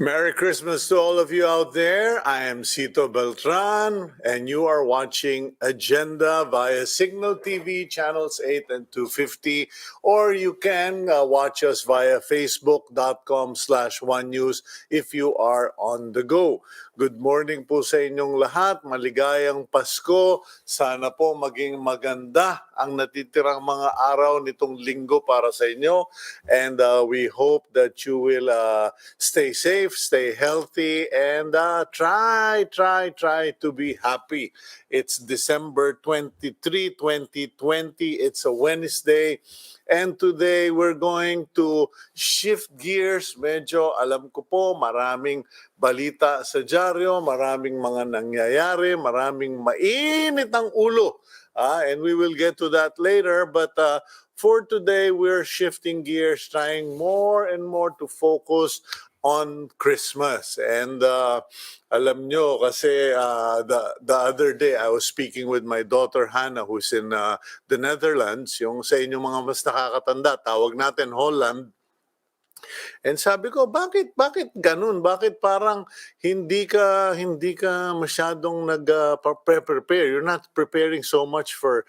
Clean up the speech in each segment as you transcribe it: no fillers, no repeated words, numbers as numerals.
Merry Christmas to all of you out there. I am Cito Beltran, and you are watching Agenda via Signal TV channels 8 and 250, or you can watch us via facebook.com/One News if you are on the go. Good morning po sa inyong lahat. Maligayang Pasko. Sana po maging maganda ang natitirang mga araw nitong linggo para sa inyo. And we hope that you will stay safe, stay healthy, and try to be happy. It's December 23, 2020. It's a Wednesday. And today we're going to shift gears. Medyo alam ko po maraming balita sa dyaryo, maraming mga nangyayari, maraming mainit ang ulo. And we will get to that later. But for today, we're shifting gears, trying more and more to focus on Christmas. And alam nyo, kasi the other day, I was speaking with my daughter Hannah, who's in the Netherlands. Yung sa inyong mga mas nakakatanda, tawag natin Holland. And sabi ko, bakit ganun? Bakit parang hindi ka masyadong prepare? You're not preparing so much for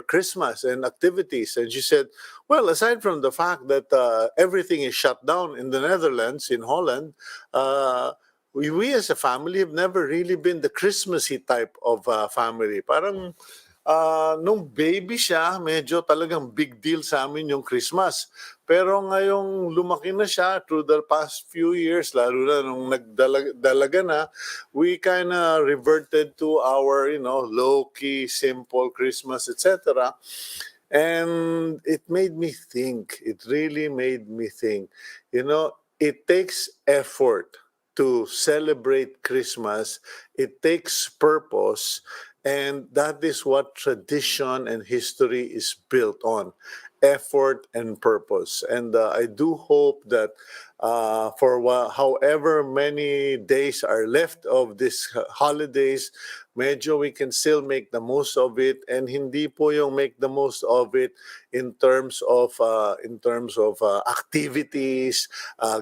Christmas and activities. And she said, well, aside from the fact that everything is shut down in the Netherlands, in Holland, we as a family have never really been the Christmassy type of family. Parang nung baby siya, medyo talagang big deal sa amin yung Christmas. Pero ngayong lumaki na siya through the past few years, lalo na nung nagdalaga na, we kind of reverted to our, low-key, simple Christmas, etc. And it made me think. It really made me think. It takes effort to celebrate Christmas. It takes purpose. And that is what tradition and history is built on, effort and purpose. And I do hope that for however many days are left of these holidays, medyo we can still make the most of it, and hindi po yung make the most of it in terms of activities,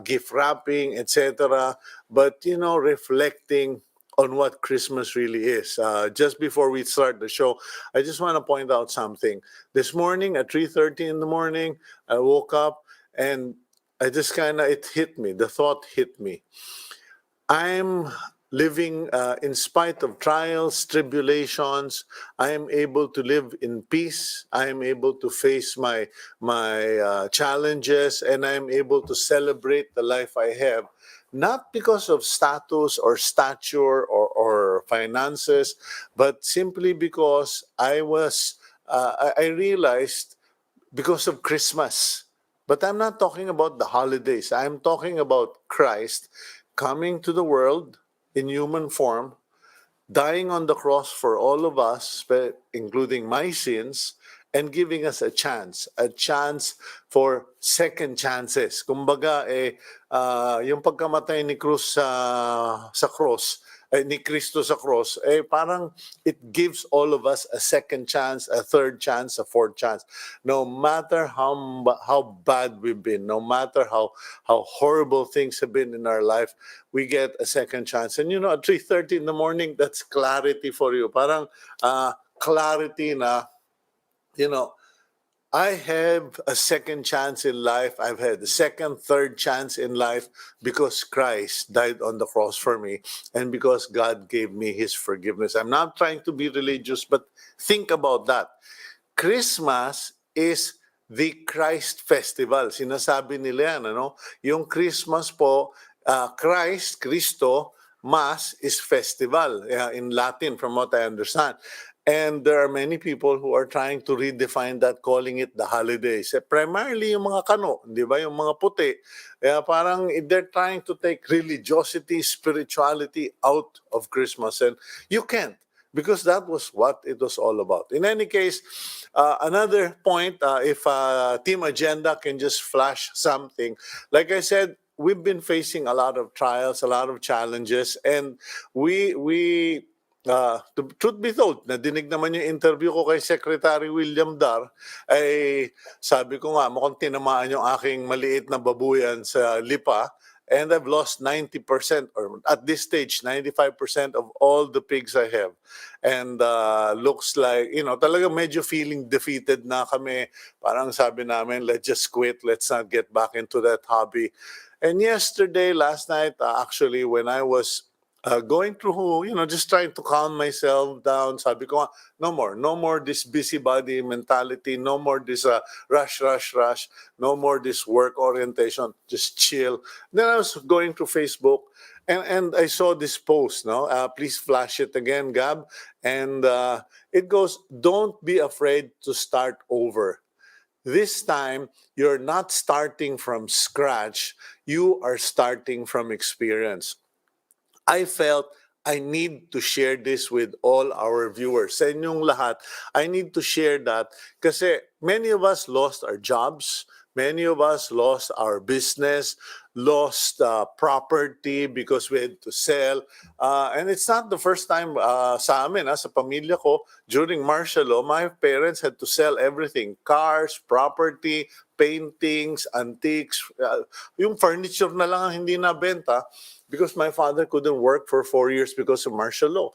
gift wrapping, etc. But reflecting on what Christmas really is. Just before we start the show, I just want to point out something. This morning at 3:30 in the morning, I woke up and it hit me. The thought hit me. I'm living in spite of trials, tribulations. I am able to live in peace. I am able to face my challenges, and I am able to celebrate the life I have. Not because of status or stature or finances, but simply because I realized because of Christmas. But I'm not talking about the holidays. I'm talking about Christ coming to the world in human form, dying on the cross for all of us, including my sins, and giving us a chance for second chances. Kumbaga, yung pagkamatay ni Cruz sa cross, ni Cristo sa cross, parang it gives all of us a second chance, a third chance, a fourth chance. No matter how bad we've been, no matter how horrible things have been in our life, we get a second chance. And at 3:30 in the morning, that's clarity for you. Parang clarity na, I have a second chance in life. I've had a second, third chance in life because Christ died on the cross for me and because God gave me His forgiveness. I'm not trying to be religious, but think about that. Christmas is the Christ festival. Sinasabi nila yan, Yung Christmas po, Cristo, Mass is festival in Latin, from what I understand. And there are many people who are trying to redefine that, calling it the holidays. Primarily yung mga Kano, di ba? Yung mga puti. Parang they're trying to take religiosity, spirituality out of Christmas. And you can't, because that was what it was all about. In any case, another point, if Team Agenda can just flash something. Like I said, we've been facing a lot of trials, a lot of challenges, and we to truth be told, nadinig naman yung interview ko kay Secretary William Dar, ay sabi ko nga, mukhang tinamaan yung aking maliit na babuyan sa lipa, And I've lost 90%, or at this stage, 95% of all the pigs I have. And looks like, talaga medyo feeling defeated na kami. Parang sabi namin, let's just quit. Let's not get back into that hobby. And last night, actually, when I was going through, just trying to calm myself down, sabi ko, no more this busybody mentality, no more this rush, rush, rush, no more this work orientation, just chill. Then I was going through Facebook, and I saw this post, no? Please flash it again, Gab. And it goes, don't be afraid to start over. This time, you're not starting from scratch, you are starting from experience. I felt I need to share this with all our viewers. Sa inyong lahat, I need to share that kasi many of us lost our jobs, many of us lost our business, lost property because we had to sell. And it's not the first time sa amin, sa pamilya ko, during martial law, my parents had to sell everything, cars, property, paintings, antiques, yung furniture na lang ang hindi nabenta because my father couldn't work for 4 years because of martial law.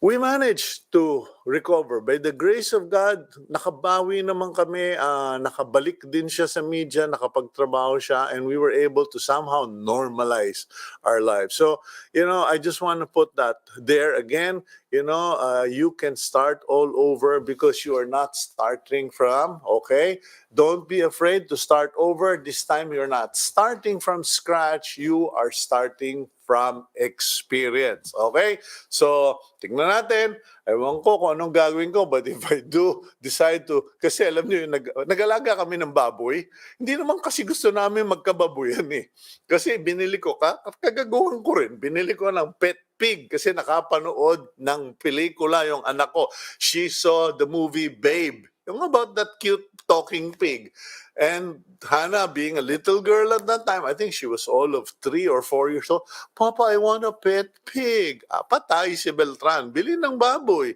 We managed to recover. By the grace of God, nakabawi naman kami, nakabalik din siya sa media, nakapagtrabaho siya, and we were able to somehow normalize our lives. So, I just want to put that there again. You can start all over because you are not starting from, okay? Don't be afraid to start over. This time you're not starting from scratch. You are starting from experience. Okay? So, tignan natin. Ewan ko kung anong gagawin ko, but if I do decide to, kasi alam niyo, nag-alaga kami ng baboy, hindi naman kasi gusto namin magkababoyan eh. Kasi binili ko, kagagawan ko rin, binili ko ng pet pig kasi nakapanood ng pelikula yung anak ko. She saw the movie Babe, yung about that cute talking pig. And Hannah, being a little girl at that time, I think she was all of 3 or 4 years old, Papa, I want a pet pig. Patay si Beltran, bili ng baboy.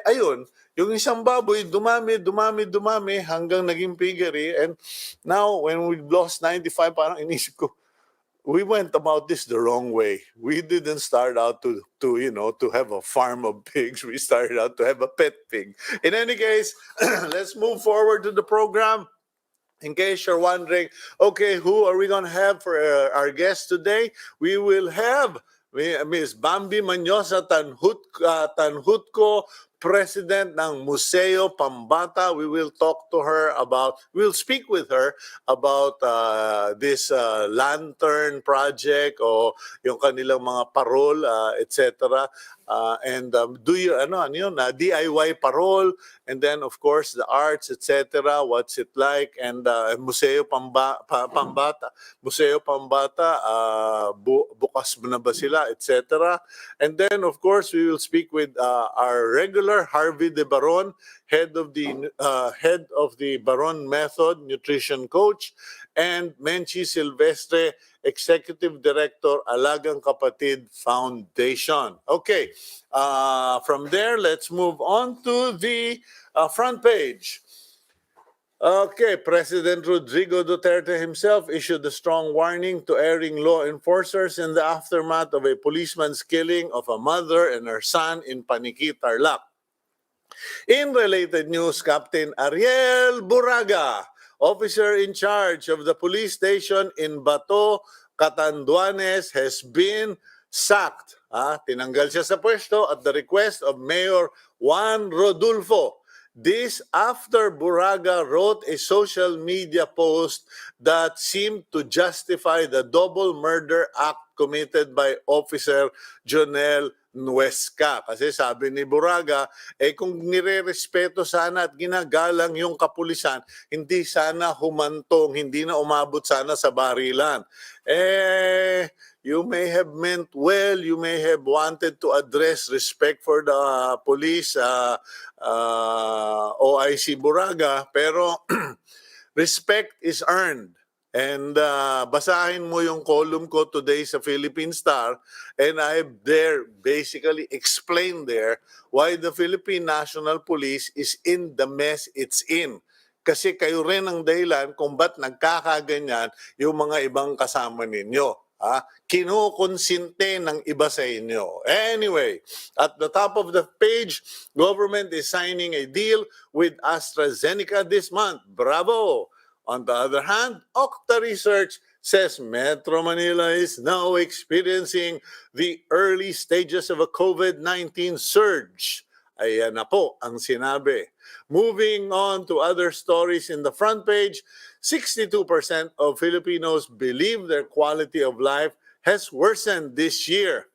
Ayun, yung isang baboy, dumami hanggang naging piggery. And now, when we lost 95, parang inisip ko, we went about this the wrong way. We didn't start out to have a farm of pigs. We started out to have a pet pig. In any case, let's move forward to the program. In case you're wondering, okay, who are we going to have for our guest today? We will have Miss Bambi Mañosa-Tanjutco, President ng Museo, Pambata. We'll speak with her about this lantern project o yung kanilang mga parol, etc. And do you DIY parol, and then of course the arts, etc. What's it like? And Museo Pambata, bukas na ba sila, etc. And then of course we will speak with our regular Harvie de Baron, head of the Baron Method nutrition coach, and Menchie Silvestre, Executive Director, Alagang Kapatid Foundation. Okay, from there, let's move on to the front page. Okay, President Rodrigo Duterte himself issued a strong warning to erring law enforcers in the aftermath of a policeman's killing of a mother and her son in Paniqui, Tarlac. In related news, Captain Ariel Buraga, officer in charge of the police station in Bato, Catanduanes, has been sacked. Tinanggal siya sa pwesto at the request of Mayor Juan Rodulfo. This after Buraga wrote a social media post that seemed to justify the double murder act committed by Officer Jonel Nuesca. Kasi sabi ni Buraga, kung nire-respeto sana at ginagalang yung kapulisan, hindi sana humantong, hindi na umabot sana sa barilan. You may have meant well, you may have wanted to address respect for the police, OIC Buraga, pero respect is earned. And basahin mo yung column ko today sa Philippine Star, and I've there basically explained there why the Philippine National Police is in the mess it's in. kasi kayo rin ang dahilan kung ba't nagkakaganyan yung mga ibang kasama ninyo. Kinukonsinte ng iba sa inyo. Anyway, at the top of the page, government is signing a deal with AstraZeneca this month. Bravo! On the other hand, Okta Research says Metro Manila is now experiencing the early stages of a COVID-19 surge. Ayan na po ang sinabi. Moving on to other stories in the front page, 62% of Filipinos believe their quality of life has worsened this year.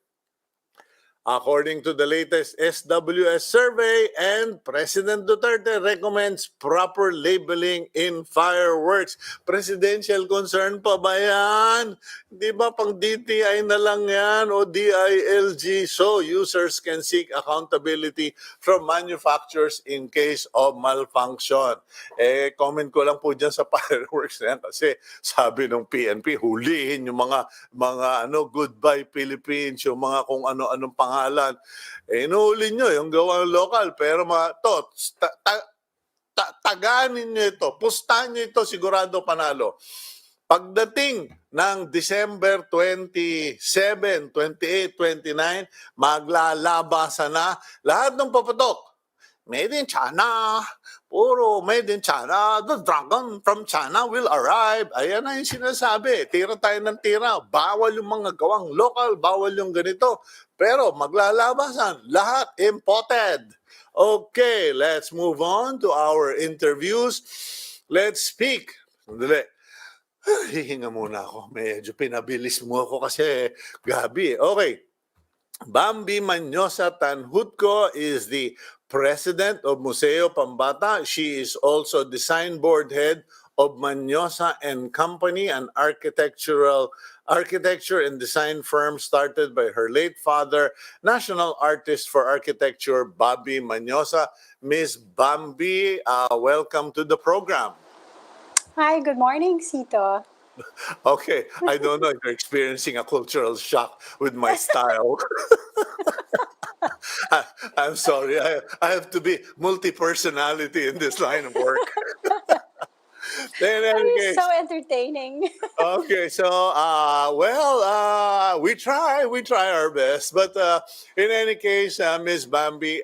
According to the latest SWS survey, and President Duterte recommends proper labeling in fireworks. Presidential concern pa ba yan? Di ba pang DTI na lang yan o DILG, so users can seek accountability from manufacturers in case of malfunction. Comment ko lang po dyan sa fireworks na yan kasi sabi ng PNP, hulihin yung mga Goodbye Philippines, yung mga kung ano-anong pangalan. Inuuli nyo yung gawang lokal, pero taganin nyo ito, pustahan nyo ito, sigurado panalo. Pagdating ng December 27, 28, 29, maglalabasan na lahat ng papatok. Made in China, puro made in China, the dragon from China will arrive. Ayan na yung sinasabi, tira tayo ng tira, bawal yung mga gawang local, bawal yung ganito. Pero maglalabasan, lahat imported. Okay, let's move on to our interviews. Let's speak. Sandali. Hihinga muna ako. Medyo pinabilis mo ako kasi gabi. Okay. Bambi Mañosa-Tanjutco is the president of Museo, Pambata. She is also design board head of Mañosa and Company, an architecture and design firm started by her late father, national artist for architecture, Bambi Mañosa. Miss Bambi, welcome to the program. Hi, good morning, Cito. Okay, I don't know if you're experiencing a cultural shock with my style. I'm sorry, I have to be multi-personality in this line of work. In any You're case, so entertaining. okay, so we try our best, but in any case, Miss Bambi,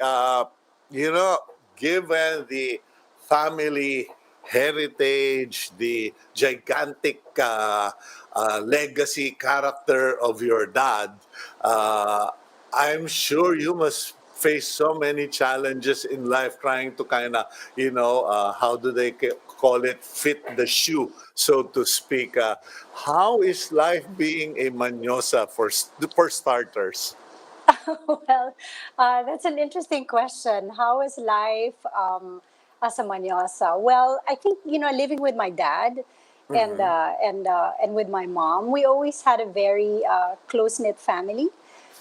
given the family heritage, the gigantic legacy character of your dad, I'm sure you must face so many challenges in life trying to kind of, how do they call it, fit the shoe, so to speak. How is life being a Mañosa for starters? Well, that's an interesting question. How is life as a Mañosa? Well, I think living with my dad and with my mom, we always had a very close knit family.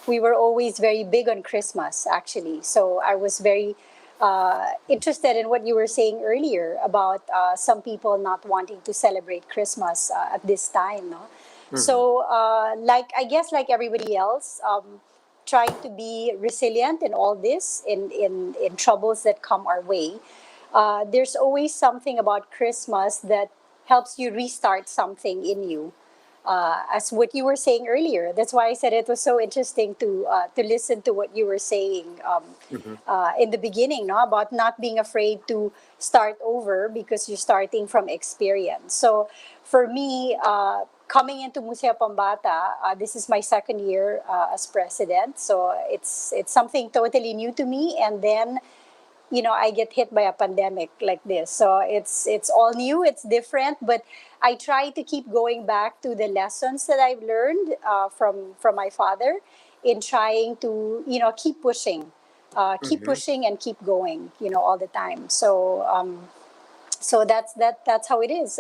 We were always very big on Christmas, actually. So I was very interested in what you were saying earlier about some people not wanting to celebrate Christmas at this time, no? So, I guess, like everybody else, trying to be resilient in all this, in troubles that come our way. There's always something about Christmas that helps you restart something in you. As what you were saying earlier, that's why I said it was so interesting to listen to what you were saying in the beginning, no, about not being afraid to start over because you're starting from experience. So, for me, coming into Museo Pambata, this is my second year as president. So it's something totally new to me. And then, I get hit by a pandemic like this. So it's all new, it's different, but I try to keep going back to the lessons that I've learned from my father in trying to, keep pushing. Keep pushing and keep going, all the time. So that's how it is.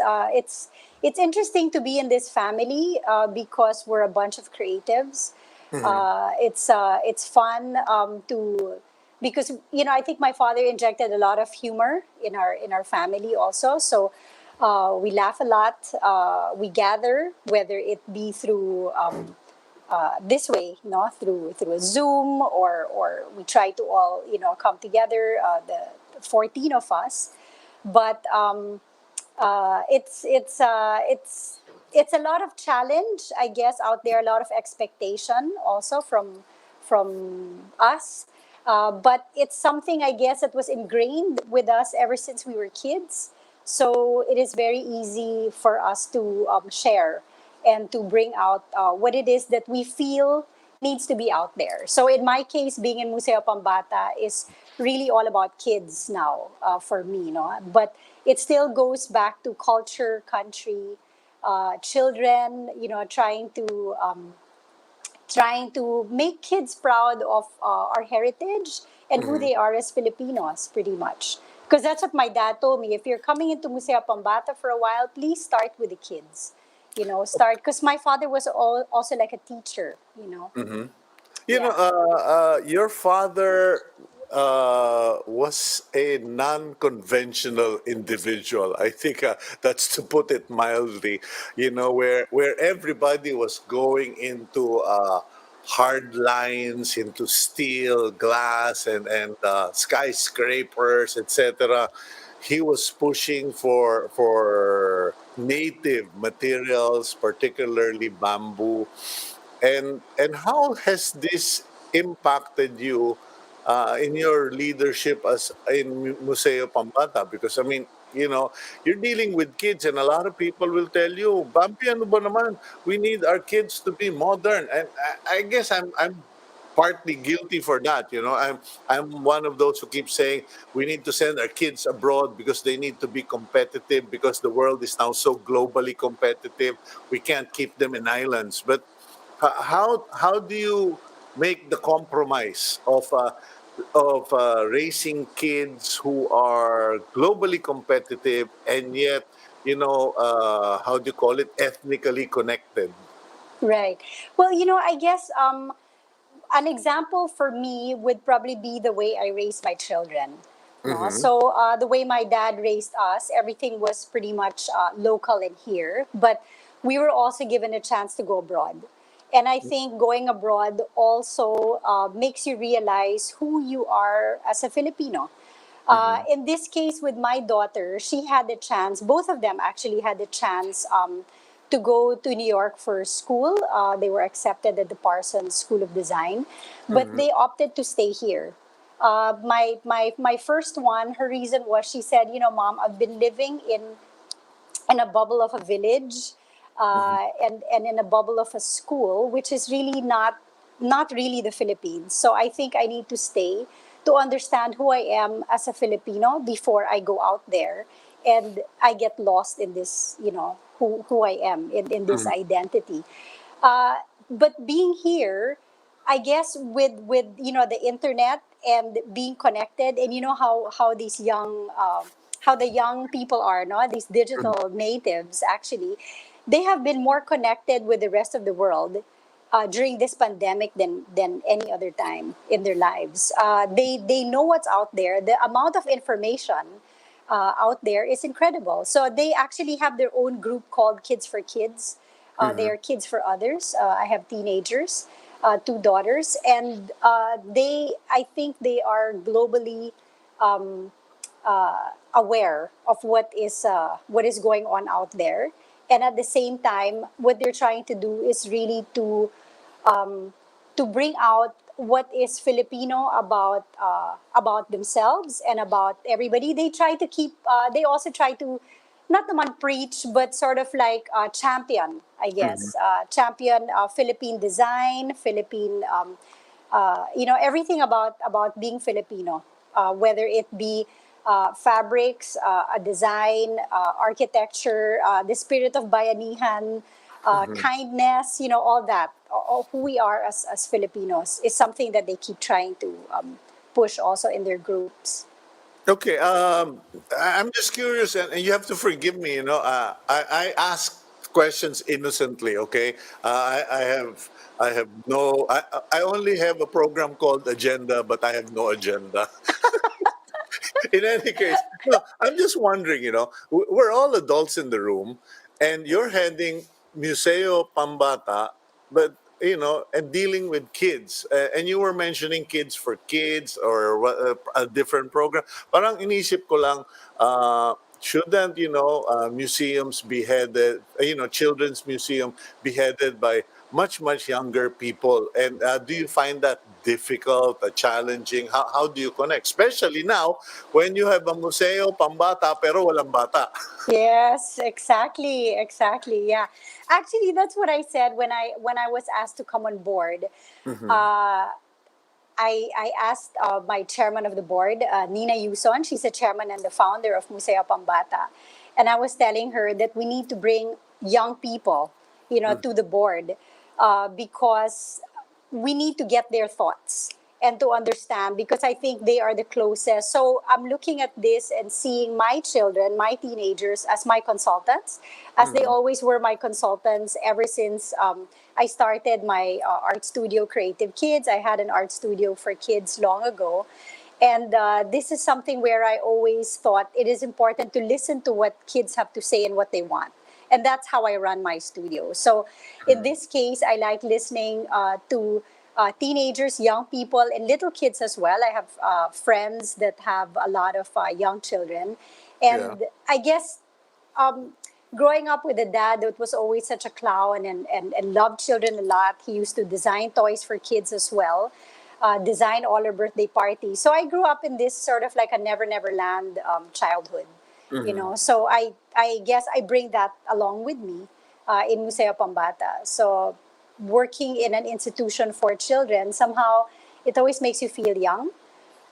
It's interesting to be in this family because we're a bunch of creatives. It's fun to because I think my father injected a lot of humor in our family also. So we laugh a lot. We gather, whether it be through this way, through a Zoom, or we try to all come together. The 14 of us. but it's a lot of challenge, I guess, out there. A lot of expectation also from us, but it's something, I guess, that was ingrained with us ever since we were kids. So it is very easy for us to share and to bring out what it is that we feel needs to be out there. So in my case, being in Museo Pambata is really all about kids now, for me, no? But it still goes back to culture, country, children, trying to make kids proud of our heritage and who Mhm. they are as Filipinos, pretty much. Because that's what my dad told me. If you're coming into Museo Pambata for a while, please start with the kids. Start, because my father was also like a teacher. Mhm. Yeah. Your father was a non-conventional individual. I think that's to put it mildly. Where everybody was going into hard lines, into steel, glass, and skyscrapers, etc. He was pushing for native materials, particularly bamboo. And how has this impacted you in your leadership as in Museo Pambata? Because I mean, you're dealing with kids, and a lot of people will tell you, "Bambi, ano ba naman? We need our kids to be modern." And I guess I'm partly guilty for that. I'm one of those who keep saying we need to send our kids abroad because they need to be competitive, because the world is now so globally competitive. We can't keep them in islands. But how do you make the compromise of raising kids who are globally competitive and yet how do you call it, ethnically connected? Right. Well, I guess an example for me would probably be the way I raise my children. No, Mm-hmm. so the way my dad raised us, everything was pretty much local in here, but we were also given a chance to go abroad. And I think going abroad also makes you realize who you are as a Filipino. Mm-hmm. In this case, with my daughter, she had the chance, both of them actually had the chance to go to New York for school. They were accepted at the Parsons School of Design, but Mm-hmm. they opted to stay here. My first one, her reason was, she said, Mom, I've been living in a bubble of a village, and in a bubble of a school, which is really not really the Philippines. So I think I need to stay to understand who I am as a Filipino before I go out there and I get lost in this, who I am in this Mm-hmm. identity. Uh, but being here, I guess with the internet and being connected, and how these how the young people are, no, these digital natives, actually, they have been more connected with the rest of the world during this pandemic than any other time in their lives. They know what's out there. The amount of information out there is incredible. So they actually have their own group called Kids for Kids. They Mm-hmm. are kids for others. I have teenagers, two daughters, and I think they are globally aware of what is going on out there. And at the same time, what they're trying to do is really to bring out what is Filipino about themselves and about everybody. They try to keep. They also try to not naman preach, but sort of like champion, I Mm-hmm. guess, champion Philippine design, Philippine, everything about being Filipino, whether it be fabrics, a design, architecture, the spirit of bayanihan, Mm-hmm. kindness, all that, all who we are as Filipinos is something that they keep trying to push also in their groups. Okay, I'm just curious, and you have to forgive me. I ask questions innocently. Okay, I have no. I only have a program called Agenda, but I have no agenda. In any case, no, I'm just wondering. We're all adults in the room, and you're heading Museo Pambata, but and dealing with kids. And you were mentioning Kids for Kids or a different program. Parang inisip ko lang, shouldn't, museums be headed, children's museum be headed by much, much younger people? And do you find that difficult, challenging? How do you connect? Especially now when you have a Museo Pambata pero walang bata. Yes, exactly, exactly. Yeah, actually, that's what I said when I was asked to come on board. Mm-hmm. Uh, I asked my chairman of the board, Nina Yuson. She's the chairman and the founder of Museo Pambata, and I was telling her that we need to bring young people, to the board, because we need to get their thoughts and to understand, because I think they are the closest. So I'm looking at this and seeing my children, my teenagers, as my consultants, as they Mm-hmm. always were my consultants ever since I started my art studio, Creative Kids. I had an art studio for kids long ago. And this is something where I always thought it is important to listen to what kids have to say and what they want. And that's how I run my studio. So in this case, I like listening to teenagers, young people, and little kids as well. I have friends that have a lot of young children. Yeah. And I guess um, growing up with a dad that was always such a clown and loved children a lot, he used to design toys for kids as well, design all our birthday parties. So I grew up in this sort of like a never, never land childhood, Mm-hmm. So I guess I bring that along with me in Museo Pambata. So working in an institution for children, somehow it always makes you feel young.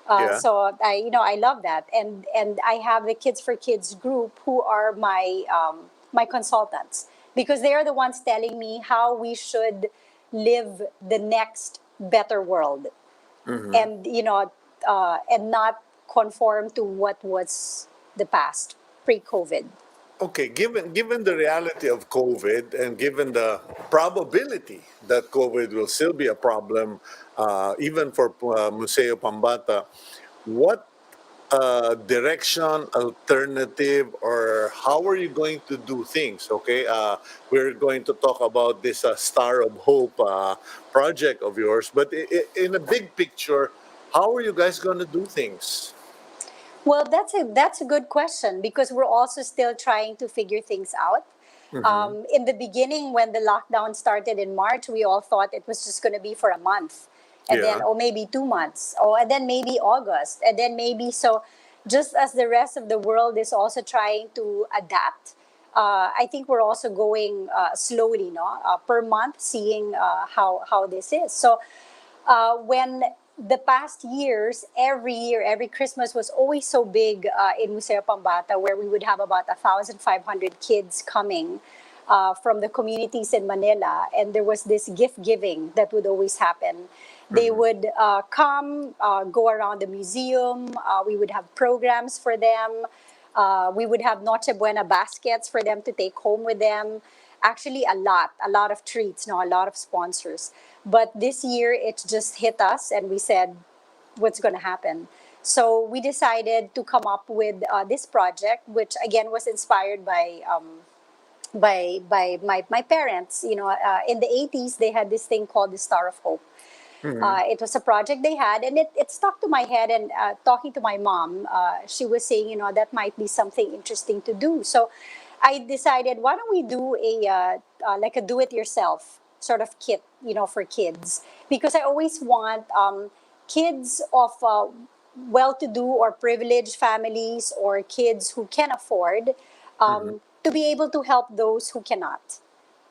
Yeah. So I love that, and I have the Kids for Kids group who are my consultants, because they are the ones telling me how we should live the next better world, Mm-hmm. and and not conform to what was the past pre-COVID. Okay, given the reality of COVID and given the probability that COVID will still be a problem, even for Museo Pambata, what direction, alternative, or how are you going to do things? Okay, we're going to talk about this Star of Hope project of yours, but in a big picture, how are you guys going to do things? Well, that's a good question, because we're also still trying to figure things out. Mm-hmm. In the beginning, when the lockdown started in March, we all thought it was just going to be for a month, and then Yeah. or maybe 2 months, or and then maybe August, and then maybe so. Just as the rest of the world is also trying to adapt, I think we're also going slowly, no, per month, seeing how this is. So when the past years, every year, every Christmas was always so big in Museo Pambata, where we would have about 1,500 kids coming from the communities in Manila, and there was this gift giving that would always happen. They Mm-hmm. would come, go around the museum. We would have programs for them. We would have Noche Buena baskets for them to take home with them. Actually, a lot of treats, no, a lot of sponsors. But this year, it just hit us, and we said, what's going to happen? So we decided to come up with this project, which again was inspired by my parents. In the 80s, they had this thing called the Star of Hope. Mm-hmm. It was a project they had, and it stuck to my head. And talking to my mom, she was saying, that might be something interesting to do. So I decided, why don't we do like a do-it-yourself sort of kit, for kids? Because I always want kids of well-to-do or privileged families, or kids who can afford, Mm-hmm. to be able to help those who cannot.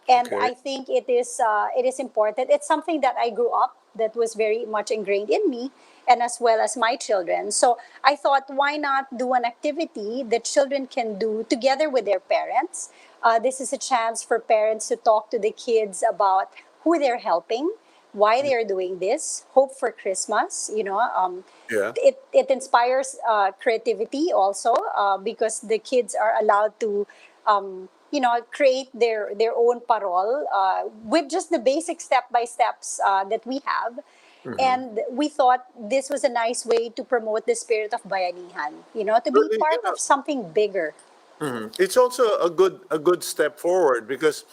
And Okay. I think it is important. It's something that I grew up, that was very much ingrained in me, and as well as my children. So I thought, why not do an activity that children can do together with their parents? This is a chance for parents to talk to the kids about who they're helping, why they are doing this, hope for Christmas. Yeah. It inspires creativity also, because the kids are allowed to create their own parol with just the basic step by steps that we have. Mm-hmm. And we thought this was a nice way to promote the spirit of bayanihan, to be Well, part of something bigger. it's also a good step forward because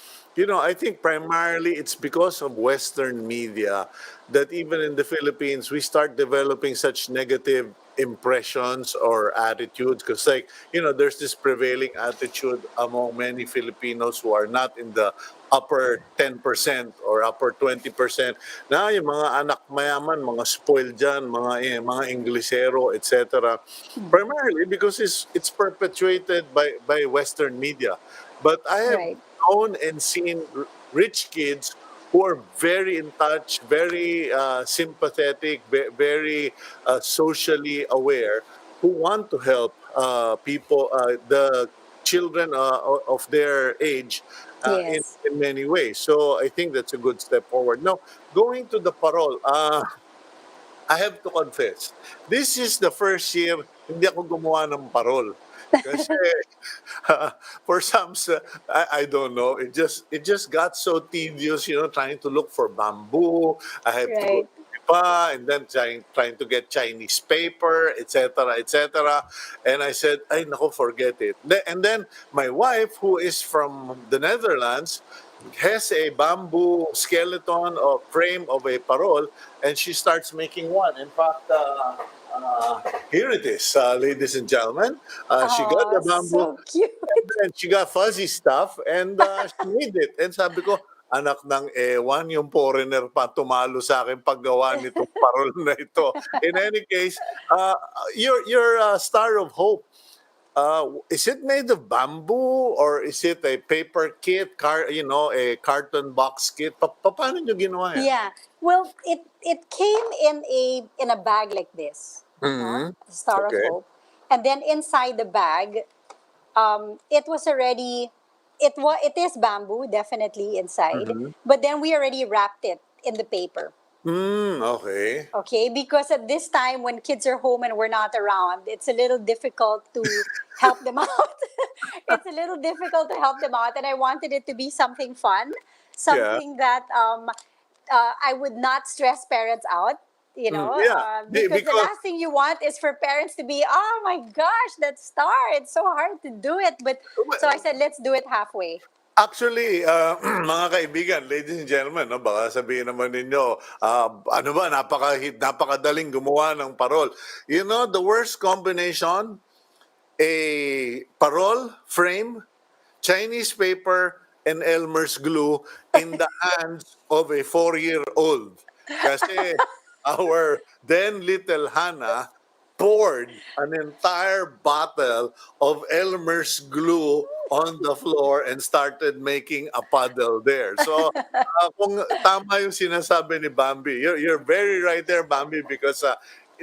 I think primarily it's because of Western media that even in the Philippines, we start developing such negative impressions or attitudes. Because, like, there's this prevailing attitude among many Filipinos who are not in the upper 10% or upper 20%. Na yung mga anak mayaman, mga spoiled dyan, mga Inglesero, etc. Primarily because it's perpetuated by Western media. But I have Right. known and seen rich kids who are very in touch, very sympathetic, very socially aware, who want to help people, the children of their age, Yes. in many ways. So I think that's a good step forward. Now, going to the parol, I have to confess, this is the first year hindi ako gumawa ng parol. Kasi for some, I don't know. It just got so tedious, trying to look for bamboo. I have to go Right. to Ipa and then trying to get Chinese paper, etc., etc. And I said, "Ay nako, forget it." And then my wife, who is from the Netherlands, has a bamboo skeleton or frame of a parol, and she starts making one. In fact, here it is, ladies and gentlemen. She got Oh, the bamboo, so cute. and she got fuzzy stuff, and she made it. And sabi ko, anak ng ewan, yung foreigner pa tumalo sa akin paggawa nitong parol na ito. In any case, your Star of Hope, is it made of bamboo or is it a paper kit, a carton box kit? Paano nyo ginawa yan? Yeah. Well, it came in a bag like this, no? Mm-hmm. The Star of Okay. Hope, and then inside the bag, it was already it is bamboo definitely inside, Mm-hmm. but then we already wrapped it in the paper. Okay. Okay, because at this time when kids are home and we're not around, it's a little difficult to help them out. It's a little difficult to help them out, and I wanted it to be something fun, Yeah. something that I would not stress parents out. Yeah. Because the Because last thing you want is for parents to be, oh my gosh, that star, it's so hard to do it. But so I said, let's do it halfway. actually, mga kaibigan, ladies and gentlemen, no, baka sabihin naman ninyo, ano ba, napakadaling gumawa ng parol. The worst combination, a parol frame, Chinese paper, and Elmer's glue in the hands of a 4-year-old. Kasi our then little Hannah poured an entire bottle of Elmer's glue on the floor and started making a puddle there. So, kung tama yung sinasabi ni Bambi, you're very right there, Bambi, because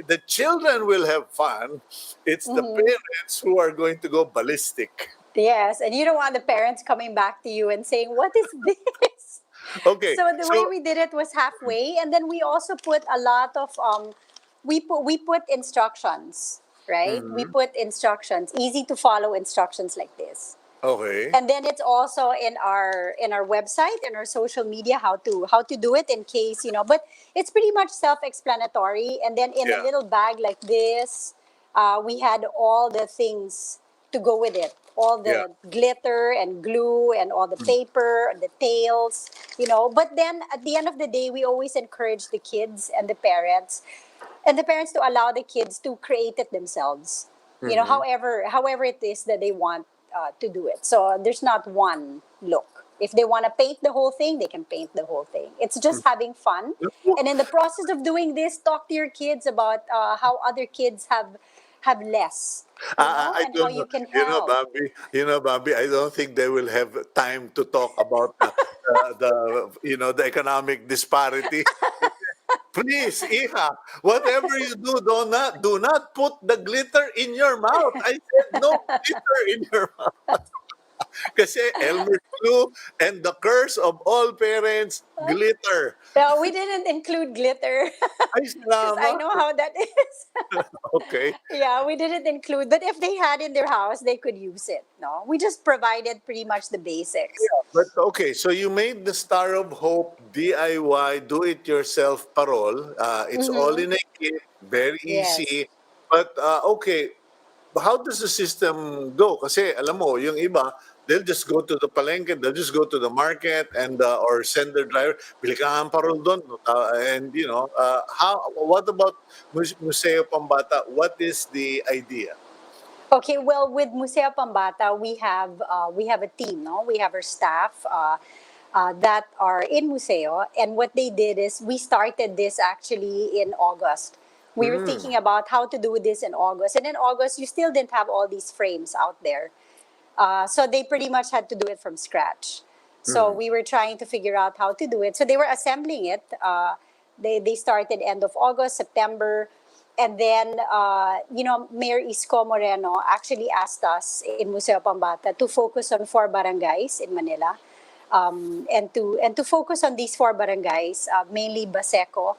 the children will have fun. It's the Mhm. parents who are going to go ballistic. Yes, and you don't want the parents coming back to you and saying, "What is this?" Okay, So the way so we did it was halfway, and then we also put a lot of we put instructions, right? We mhm, put instructions, easy to follow instructions like this. okay, And then it's also in our website and our social media how to do it in case, but it's pretty much self-explanatory. And then in a yeah, little bag like this, we had all the things to go with it, all yeah, the glitter and glue and all the mm, paper, the tails, but then at the end of the day we always encourage the kids and the parents to allow the kids to create it themselves, mhm, however it is that they want to do it. So there's not one look. If they want to paint the whole thing, they can paint the whole thing. It's mm. just having fun. And in the process of doing this, talk to your kids about how other kids have less, I and how don't know. you can help. Bambi, I don't think they will have time to talk about the economic disparity. Please, Iha, whatever you do not put the glitter in your mouth. I said no glitter in your mouth. Kasi Elmer's glue and the curse of all parents, glitter. No, we didn't include glitter Ay, because I salamat. know how that is. Okay. Yeah, we didn't include, but if they had in their house, they could use it. No, we just provided pretty much the basics. But okay, so you made the Star of Hope DIY do-it-yourself parol. It's all Mm-hmm. in a kit, very Yes. easy. But okay, how does the system go? Kasi alam mo, yung iba, they'll just go to the palengke, they'll just go to the market and or send their driver, bili ka ng parol doon. And what about Museo Pambata? What is the idea? Okay, well, with Museo Pambata, we have a team, no? We have our staff that are in Museo, and what they did is we started this actually in August. We were Mm. thinking about how to do this in August, and in August, you still didn't have all these frames out there. So they pretty much had to do it from scratch. So Mhm. we were trying to figure out how to do it. So they were assembling it. They started end of August, September. And then, Mayor Isko Moreno actually asked us in Museo Pambata to focus on 4 barangays in Manila, and to focus on these 4 barangays, mainly Baseco,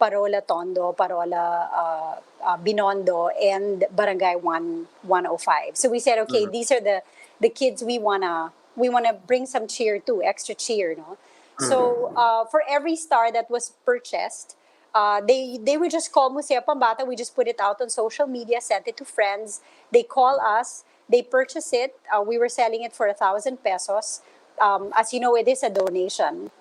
Parola Tondo, Parola Binondo, and Barangay 105. So we said, okay, Mhm. these are the kids we wanna bring some cheer to, extra cheer, no? Mhm. So for every star that was purchased, they would just call Museo Pambata. We just put it out on social media, sent it to friends. They call us, they purchase it. We were selling it for 1,000 pesos. As you know, it is a donation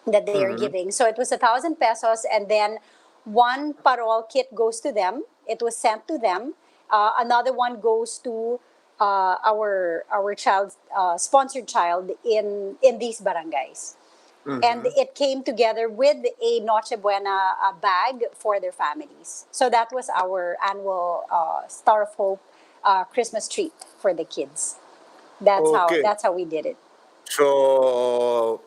that they are Mhm. giving. So it was 1,000 pesos, and then one parol kit goes to them. It was sent to them. Another one goes to our child, sponsored child in these barangays, and Mhm. it came together with a Noche Buena bag for their families. So that was our annual Star of Hope Christmas treat for the kids. That's how Okay. that's how we did it. So,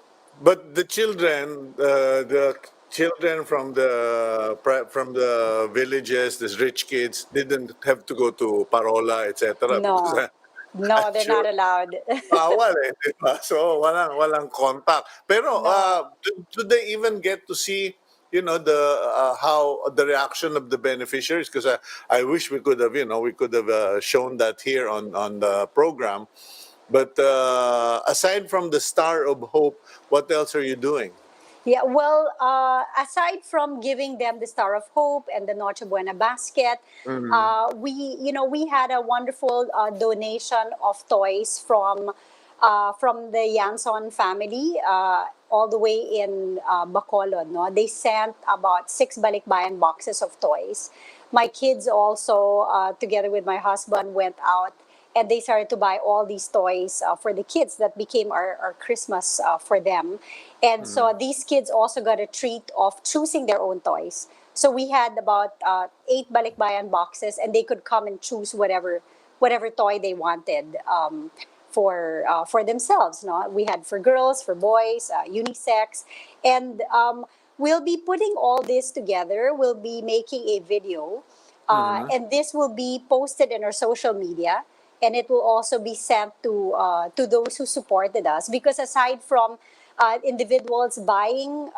but the children, the children from from the villages, these rich kids, didn't have to go to Parola, etc. Because No, I'm no, they're sure not allowed. bawal eh, di ba? So walang contact. Pero No. do they even get to see, the how the reaction of the beneficiaries? Because I wish we could have, we could have shown that here on the program. But aside from the Star of Hope, what else are you doing? Yeah, well, aside from giving them the Star of Hope and the Noche Buena basket, Mm-hmm. we had a wonderful donation of toys from the Yanson family, all the way in Bacolod. No, they sent about 6 balikbayan boxes of toys. My kids also, together with my husband, went out and they started to buy all these toys for the kids that became our Christmas for them. And Mm-hmm. so these kids also got a treat of choosing their own toys. So we had about 8 balikbayan boxes, and they could come and choose whatever toy they wanted, for themselves. No, we had for girls, for boys, unisex, and we'll be putting all this together. We'll be making a video, Mm-hmm. and this will be posted in our social media, and it will also be sent to those who supported us. Because aside from individuals buying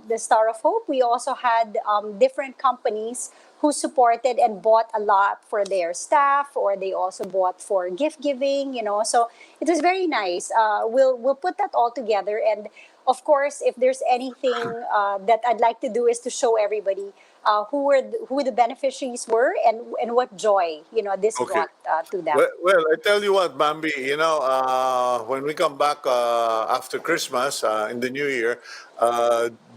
the Star of Hope, we also had different companies who supported and bought a lot for their staff, or they also bought for gift giving. So it was very nice. We'll put that all together, and of course, if there's anything that I'd like to do, is to show everybody who the beneficiaries were, and what joy this Okay. brought to them. Well, I tell you what, Bambi, when we come back after Christmas in the new year,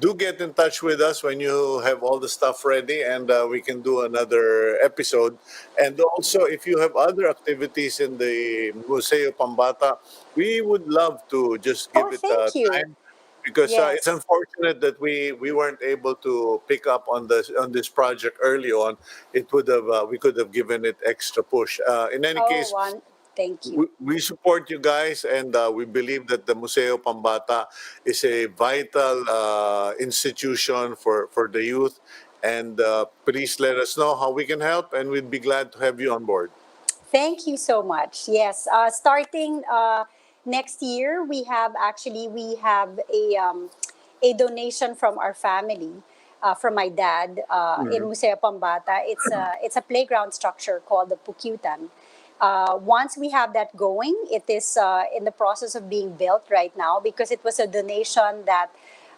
do get in touch with us when you have all the stuff ready, and we can do another episode. And also, if you have other activities in the Museo Pambata, we would love to just Oh, give it thank you. time, because it's Yes. unfortunate that we weren't able to pick up on this project early on. It would have We could have given it extra push. In any Oh, case, one. Thank you. we support you guys, and we believe that the Museo Pambata is a vital institution for the youth. And please let us know how we can help, and we'd be glad to have you on board. Thank you so much. Yes, starting next year, we have a donation from our family, from my dad, in Mhm. Museo Pambata. It's a playground structure called the Pukyutan. Once we have that going, it is in the process of being built right now, because it was a donation that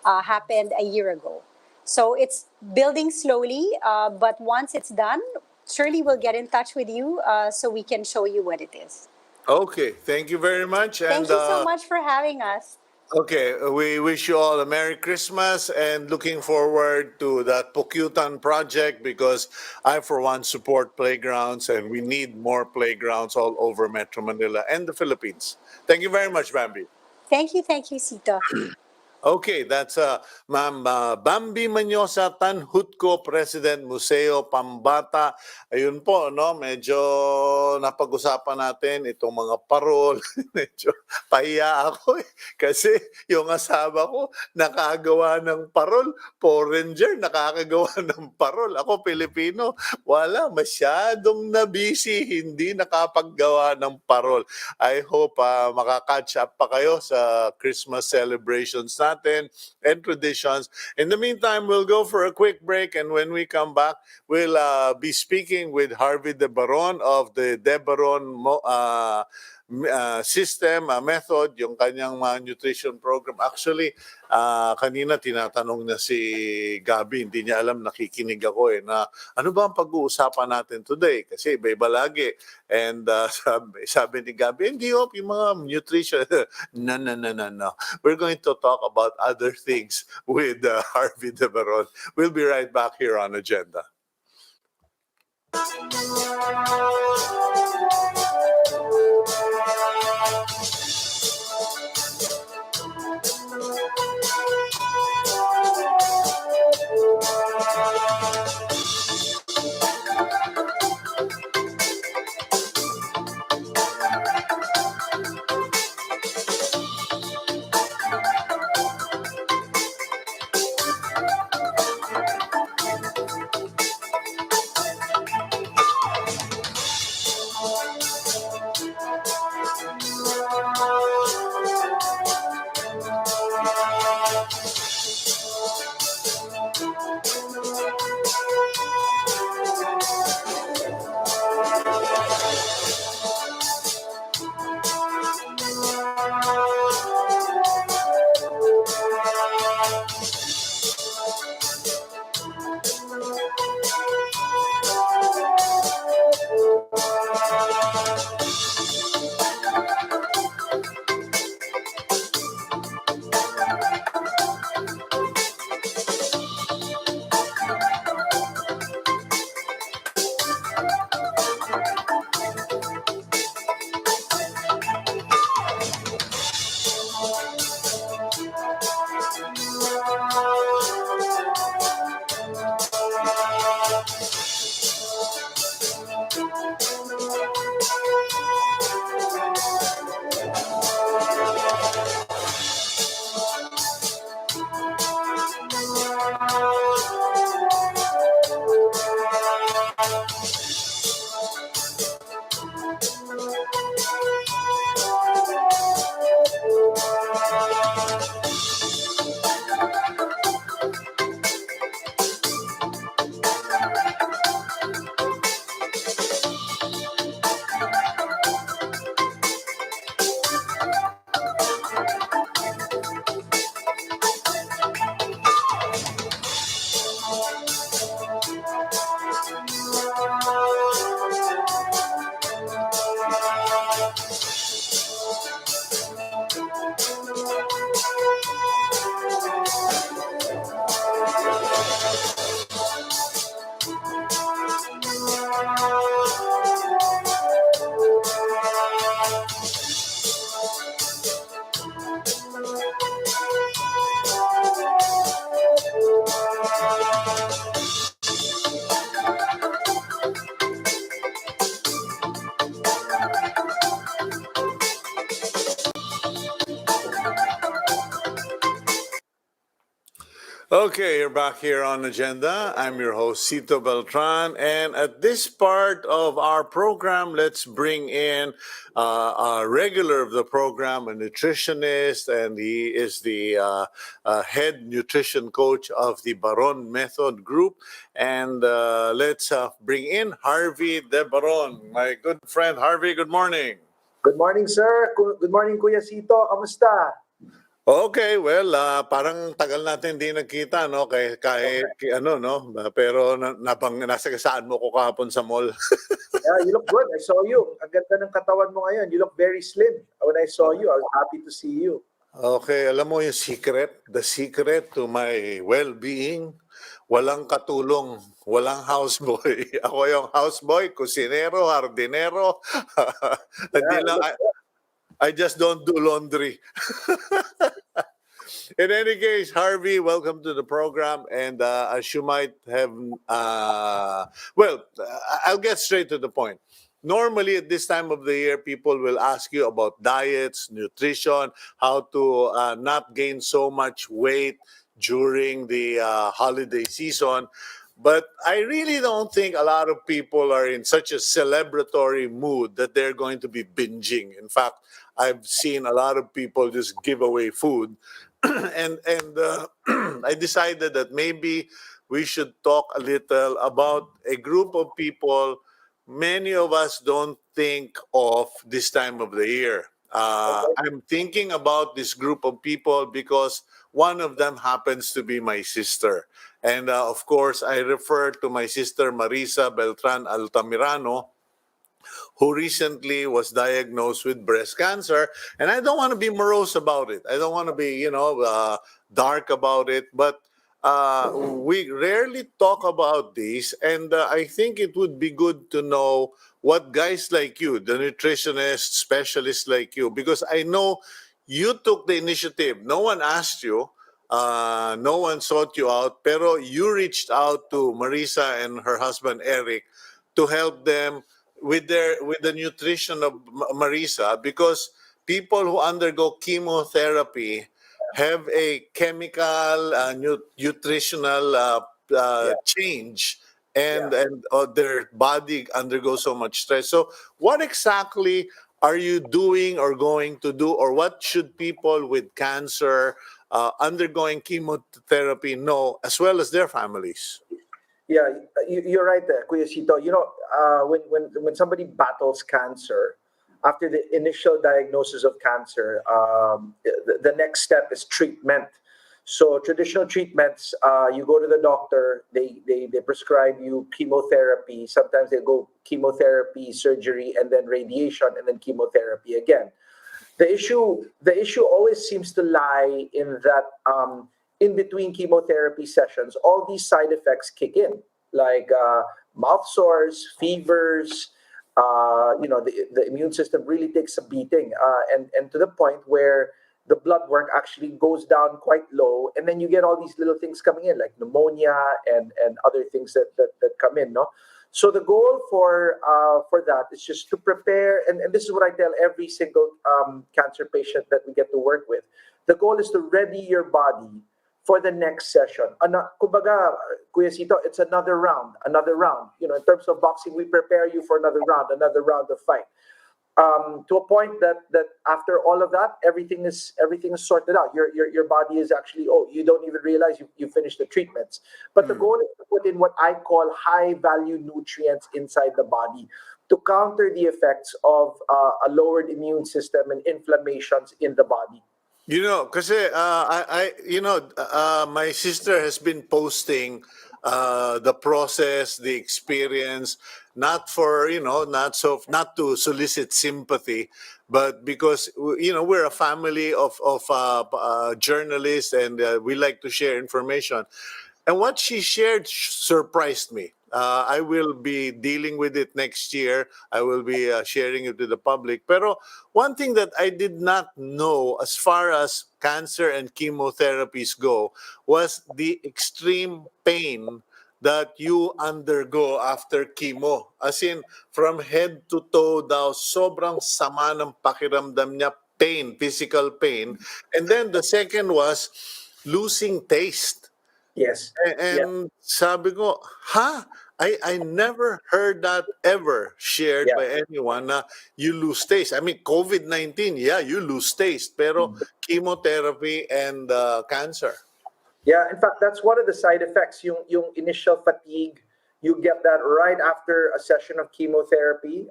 happened a year ago. So it's building slowly, but once it's done, surely we'll get in touch with you, so we can show you what it is. Okay, thank you very much. And Thank you so much for having us. okay, we wish you all a Merry Christmas and looking forward to that Pukyutan project because I, for one, support playgrounds and we need more playgrounds all over Metro Manila and the Philippines. Thank you very much, Bambi. Thank you, Cito. Okay, that's Ma'am Bambi Mañosa-Tanjutco, President Museo, Pambata. Ayun po, no, medyo napag-usapan natin itong mga parol. Medyo pahiya ako kasi yung asawa ko nakagawa ng parol, foreigner nakakagawa ng parol. Ako Pilipino, wala, masyadong na-busy, hindi nakapaggawa ng parol. I hope makaka-catch up pa kayo sa Christmas celebrations natin and traditions. In the meantime, we'll go for a quick break, and when we come back, we'll be speaking with Harvie de Baron of the De Baron system, method, yung kanyang nutrition program. Actually, kanina tinatanong niya si Gabi, hindi niya alam, nakikinig ako na ano ba ang pag-uusapan natin today? Kasi iba-iba lagi. And sabi ni Gabi, hindi yung mga nutrition. No. We're going to talk about other things with Harvie de Baron. We'll be right back here on Agenda. Okay, you're back here on Agenda. I'm your host, Cito Beltran. And at this part of our program, let's bring in a regular of the program, a nutritionist, and he is the head nutrition coach of the Baron Method Group. And let's bring in Harvie de Baron, my good friend. Harvie, good morning. Good morning, sir. Good morning, Kuya Cito. Kamusta? Okay, well, parang tagal natin hindi nagkita, no? Kahit ano, no? Pero nasa kasaan mo ko kahapon sa mall. Yeah, you look good. I saw you. Ang ganda ganda ng katawan mo ngayon. You look very slim. When I saw you, I was happy to see you. Okay, alam mo yung secret, the secret to my well-being, walang katulong, walang houseboy. Ako yung houseboy, kusinero, hardinero. Hindi Yeah, lang, I just don't do laundry. In any case, Harvey, welcome to the program. And as you might have, I'll get straight to the point. Normally, at this time of the year, people will ask you about diets, nutrition, how to not gain so much weight during the holiday season. But I really don't think a lot of people are in such a celebratory mood that they're going to be binging. In fact, I've seen a lot of people just give away food. and I decided that maybe we should talk a little about a group of people many of us don't think of this time of the year. okay. I'm thinking about this group of people because one of them happens to be my sister. And of course, I refer to my sister Marisa Beltran Altamirano, who recently was diagnosed with breast cancer. And I don't want to be morose about it. I don't want to be, dark about it. But we rarely talk about this. And I think it would be good to know what guys like you, the nutritionist, specialists like you, because I know you took the initiative. No one asked you. No one sought you out, pero you reached out to Marisa and her husband Eric to help them with the nutrition of Marisa, because people who undergo chemotherapy have a chemical nutritional Yeah, change, yeah. and their body undergoes so much stress. So what exactly are you doing or going to do, or what should people with cancer undergoing chemotherapy know, as well as their families? Yeah, you're right there, Kuya Cito. When somebody battles cancer, after the initial diagnosis of cancer, the next step is treatment. So traditional treatments, you go to the doctor, they prescribe you chemotherapy. Sometimes they go chemotherapy, surgery, and then radiation, and then chemotherapy again. The issue always seems to lie in that, in between chemotherapy sessions, all these side effects kick in, like mouth sores, fevers. The immune system really takes a beating, and to the point where the blood work actually goes down quite low, and then you get all these little things coming in, like pneumonia and other things that come in. No, so the goal for that is just to prepare, and this is what I tell every single cancer patient that we get to work with. The goal is to ready your body for the next session. Kumbaga, Kuya Sito, it's another round, another round. In terms of boxing, we prepare you for another round of fight. To a point that after all of that, everything is sorted out. Your body is actually, you don't even realize you finished the treatments. But the goal is to put in what I call high value nutrients inside the body to counter the effects of a lowered immune system and inflammations in the body. Kasi my sister has been posting the process, the experience, not for, not to solicit sympathy, but because, we're a family of journalists, and we like to share information. And what she shared surprised me. I will be dealing with it next year. I will be sharing it to the public. Pero one thing that I did not know, as far as cancer and chemotherapies go, was the extreme pain that you undergo after chemo. As in, from head to toe daw, sobrang sama ng pakiramdam niya, pain, physical pain. And then the second was losing taste. Yes. Yeah. And sabi ko, ha? I never heard that ever shared Yeah. by anyone na you lose taste. I mean, COVID-19, yeah, you lose taste. Pero chemotherapy and cancer. Yeah, in fact, that's one of the side effects. Yung initial fatigue, you get that right after a session of chemotherapy.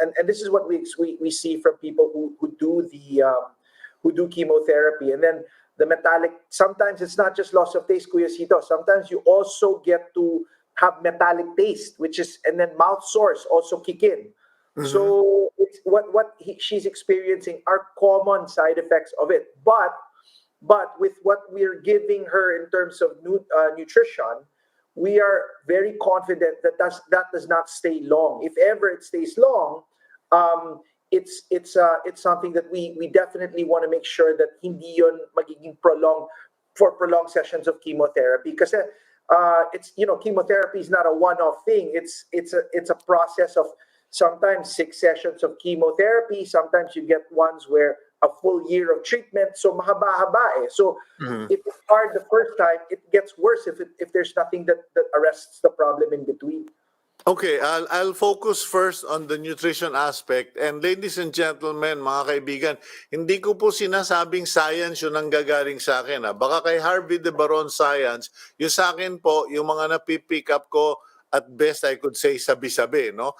And this is what we see from people who do chemotherapy. And then the metallic, sometimes it's not just loss of taste, Kuya Sito. Sometimes you also get to have metallic taste, and then mouth sores also kick in. So it's she's experiencing are common side effects of it. But with what we're giving her in terms of nutrition, we are very confident that that does not stay long. If ever it stays long, um, it's something that we definitely want to make sure that hindi yon magiging prolonged for prolonged sessions of chemotherapy. Because it's chemotherapy is not a one-off thing. It's a process of sometimes 6 sessions of chemotherapy. Sometimes you get ones where a full year of treatment. So mahaba-haba eh. So if it's hard the first time, it gets worse if there's nothing that arrests the problem in between. Okay, I'll focus first on the nutrition aspect. And ladies and gentlemen, mga kaibigan, hindi ko po sinasabing science yun ang gagaling sa akin. Baka kay Harvie de Baron science, yung sa akin po, yung mga napipick up ko, at best I could say sabi-sabi, no?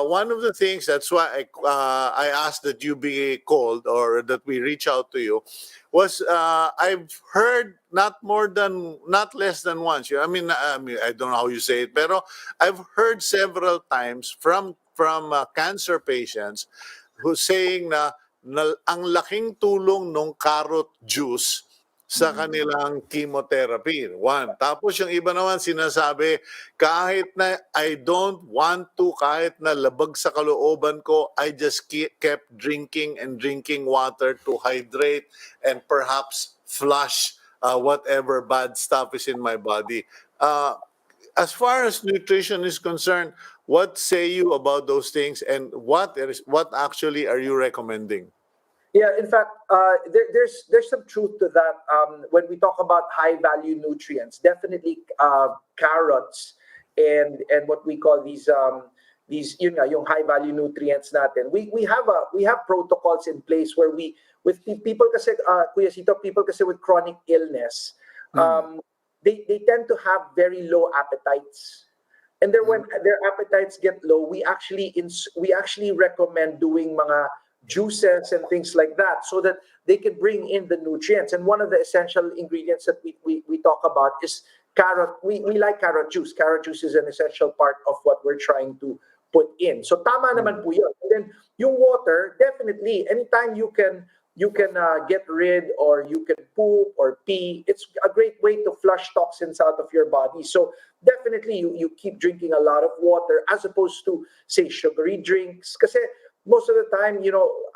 One of the things, that's why I asked that you be called or that we reach out to you, was I've heard not less than once. I don't know how you say it, pero I've heard several times from cancer patients who saying na ang laking tulong ng carrot juice sa kanilang chemotherapy. One. Tapos yung iba naman sinasabi, kahit na I don't want to, kahit na labag sa kalooban ko, I just kept drinking and drinking water to hydrate and perhaps flush whatever bad stuff is in my body. As far as nutrition is concerned, what say you about those things, and what actually are you recommending? Yeah, in fact, there's some truth to that. When we talk about high value nutrients, definitely carrots and what we call these yung high value nutrients natin. We have protocols in place where we with people kasi Kuya Cito, people kasi with chronic illness, they tend to have very low appetites. And then when their appetites get low, we actually recommend doing mga juices and things like that so that they can bring in the nutrients. And one of the essential ingredients that we talk about is carrot. We like carrot juice. Carrot juice is an essential part of what we're trying to put in. So tama naman po yun. And then yung water, definitely, anytime you can get rid or you can poop or pee, it's a great way to flush toxins out of your body. So definitely you keep drinking a lot of water as opposed to, say, sugary drinks. Kasi most of the time,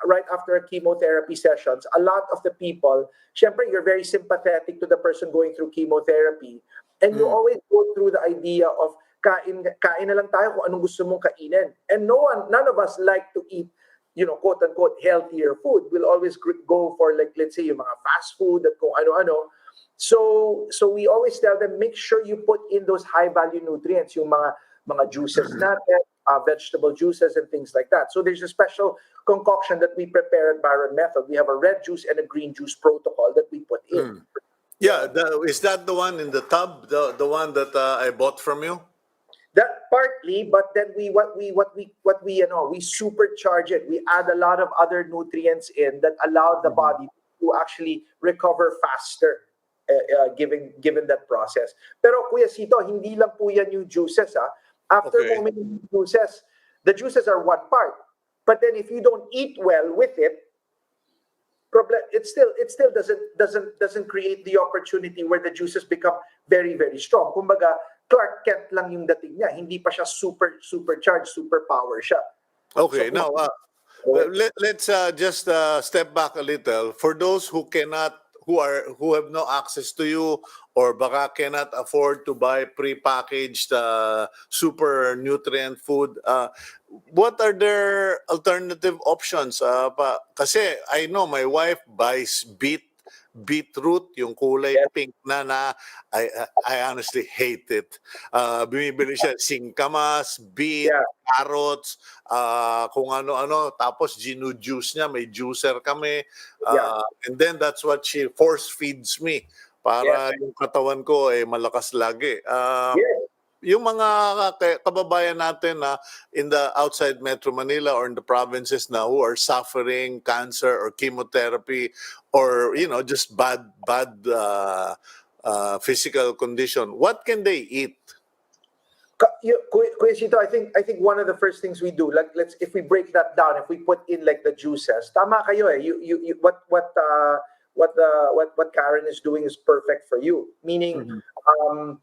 right after a chemotherapy sessions, a lot of the people, syempre, you're very sympathetic to the person going through chemotherapy. And you always go through the idea of kain na lang tayo kung anong gusto mong kainin. And none of us like to eat, quote unquote, healthier food. We'll always go for, like, let's say, yung mga fast food at kung ano-ano. So we always tell them, make sure you put in those high value nutrients, yung mga juices natin, vegetable juices and things like that. So there's a special concoction that we prepare at Baron Method. We have a red juice and a green juice protocol that we put in. Yeah, is that the one in the tub, the one that I bought from you? That partly, but then we supercharge it. We add a lot of other nutrients in that allow the body to actually recover faster, given that process. Pero Kuya Cito, hindi lang po yan yung juices. After making juices, the juices are one part. But then if you don't eat well with it, it still doesn't create the opportunity where the juices become very, very strong. Kumbaga, Clark Kent lang yung dating niya. Hindi pa siya supercharged, superpower siya. Okay, now let's just step back a little. For those who have no access to you or baka cannot afford to buy prepackaged super nutrient food, what are their alternative options? Kasi I know my wife buys beetroot, yung kulay pink na I honestly hate it. Bumibili siya singkamas, beet, carrots, kung ano-ano, tapos ginu-juice niya, may juicer kami. And then that's what she force feeds me para yung katawan ko malakas lagi. Yung mga kababayan natin na in the outside Metro Manila or in the provinces na who are suffering cancer or chemotherapy or just bad physical condition, what can they eat? Kuya Cito, I think one of the first things we do, like if we break that down, if we put in like the juices, tama kayo eh. What Karen is doing is perfect for you. Meaning, Mhm.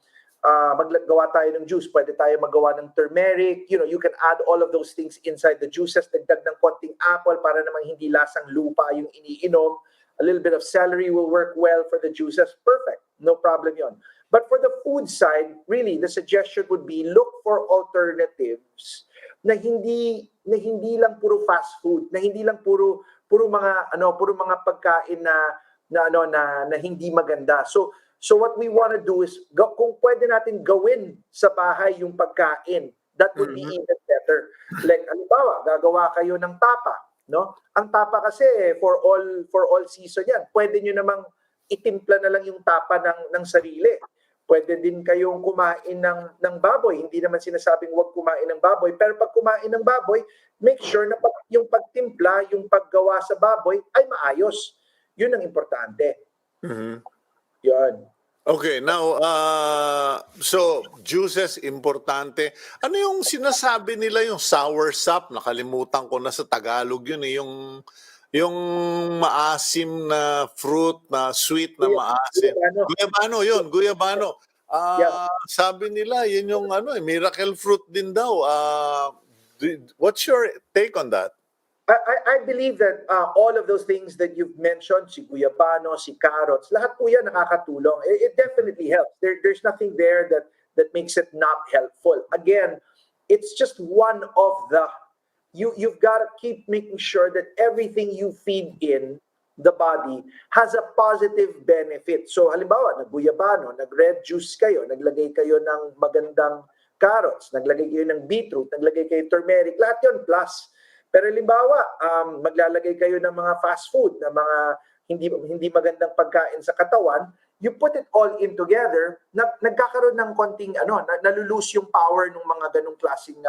maggawa tayo ng juice, pwede tayo magawa ng turmeric. You can add all of those things inside the juices. Dagdag ng konting apple para namang hindi lasang lupa yung iniinom. A little bit of celery will work well for the juices. Perfect. No problem yon. But for the food side, really, the suggestion would be look for alternatives na hindi lang puro fast food, na hindi lang puro mga pagkain na hindi maganda. So what we want to do is kung pwede natin gawin sa bahay yung pagkain, that would be Mhm. even better. Like halimbawa, gagawa kayo ng tapa, no? Ang tapa kasi for all season yan. Pwede niyo namang itimpla na lang yung tapa ng sarili. Pwede din kayong kumain ng baboy. Hindi naman sinasabing huwag kumain ng baboy. Pero pag kumain ng baboy, make sure na yung pagtimpla, yung paggawa sa baboy ay maayos. Yun ang importante. Mhm. Yun. Okay, now, so juices, importante. Ano yung sinasabi nila yung sour sap? Nakalimutan ko na sa Tagalog yun eh. Yung maasim na fruit, na sweet na maasim. Ano? Guyabano yun, guyabano. Yeah. Sabi nila, yun yung miracle fruit din daw. What's your take on that? I believe that all of those things that you've mentioned, si guyabano, si carrots, lahat po yan nakakatulong. It definitely helps. There's nothing there that makes it not helpful. Again, it's just one of the. You've got to keep making sure that everything you feed in the body has a positive benefit. So halimbawa, nag-guyabano, nag-red juice kayo, naglagay kayo ng magandang carrots, naglagay kayo ng beetroot, naglagay kayo turmeric, lahat yun plus. Pero halimbawa, maglalagay kayo ng mga fast food, na mga hindi magandang pagkain sa katawan, you put it all in together, nagkakaroon ng konting nalulose yung power ng mga ganung klaseng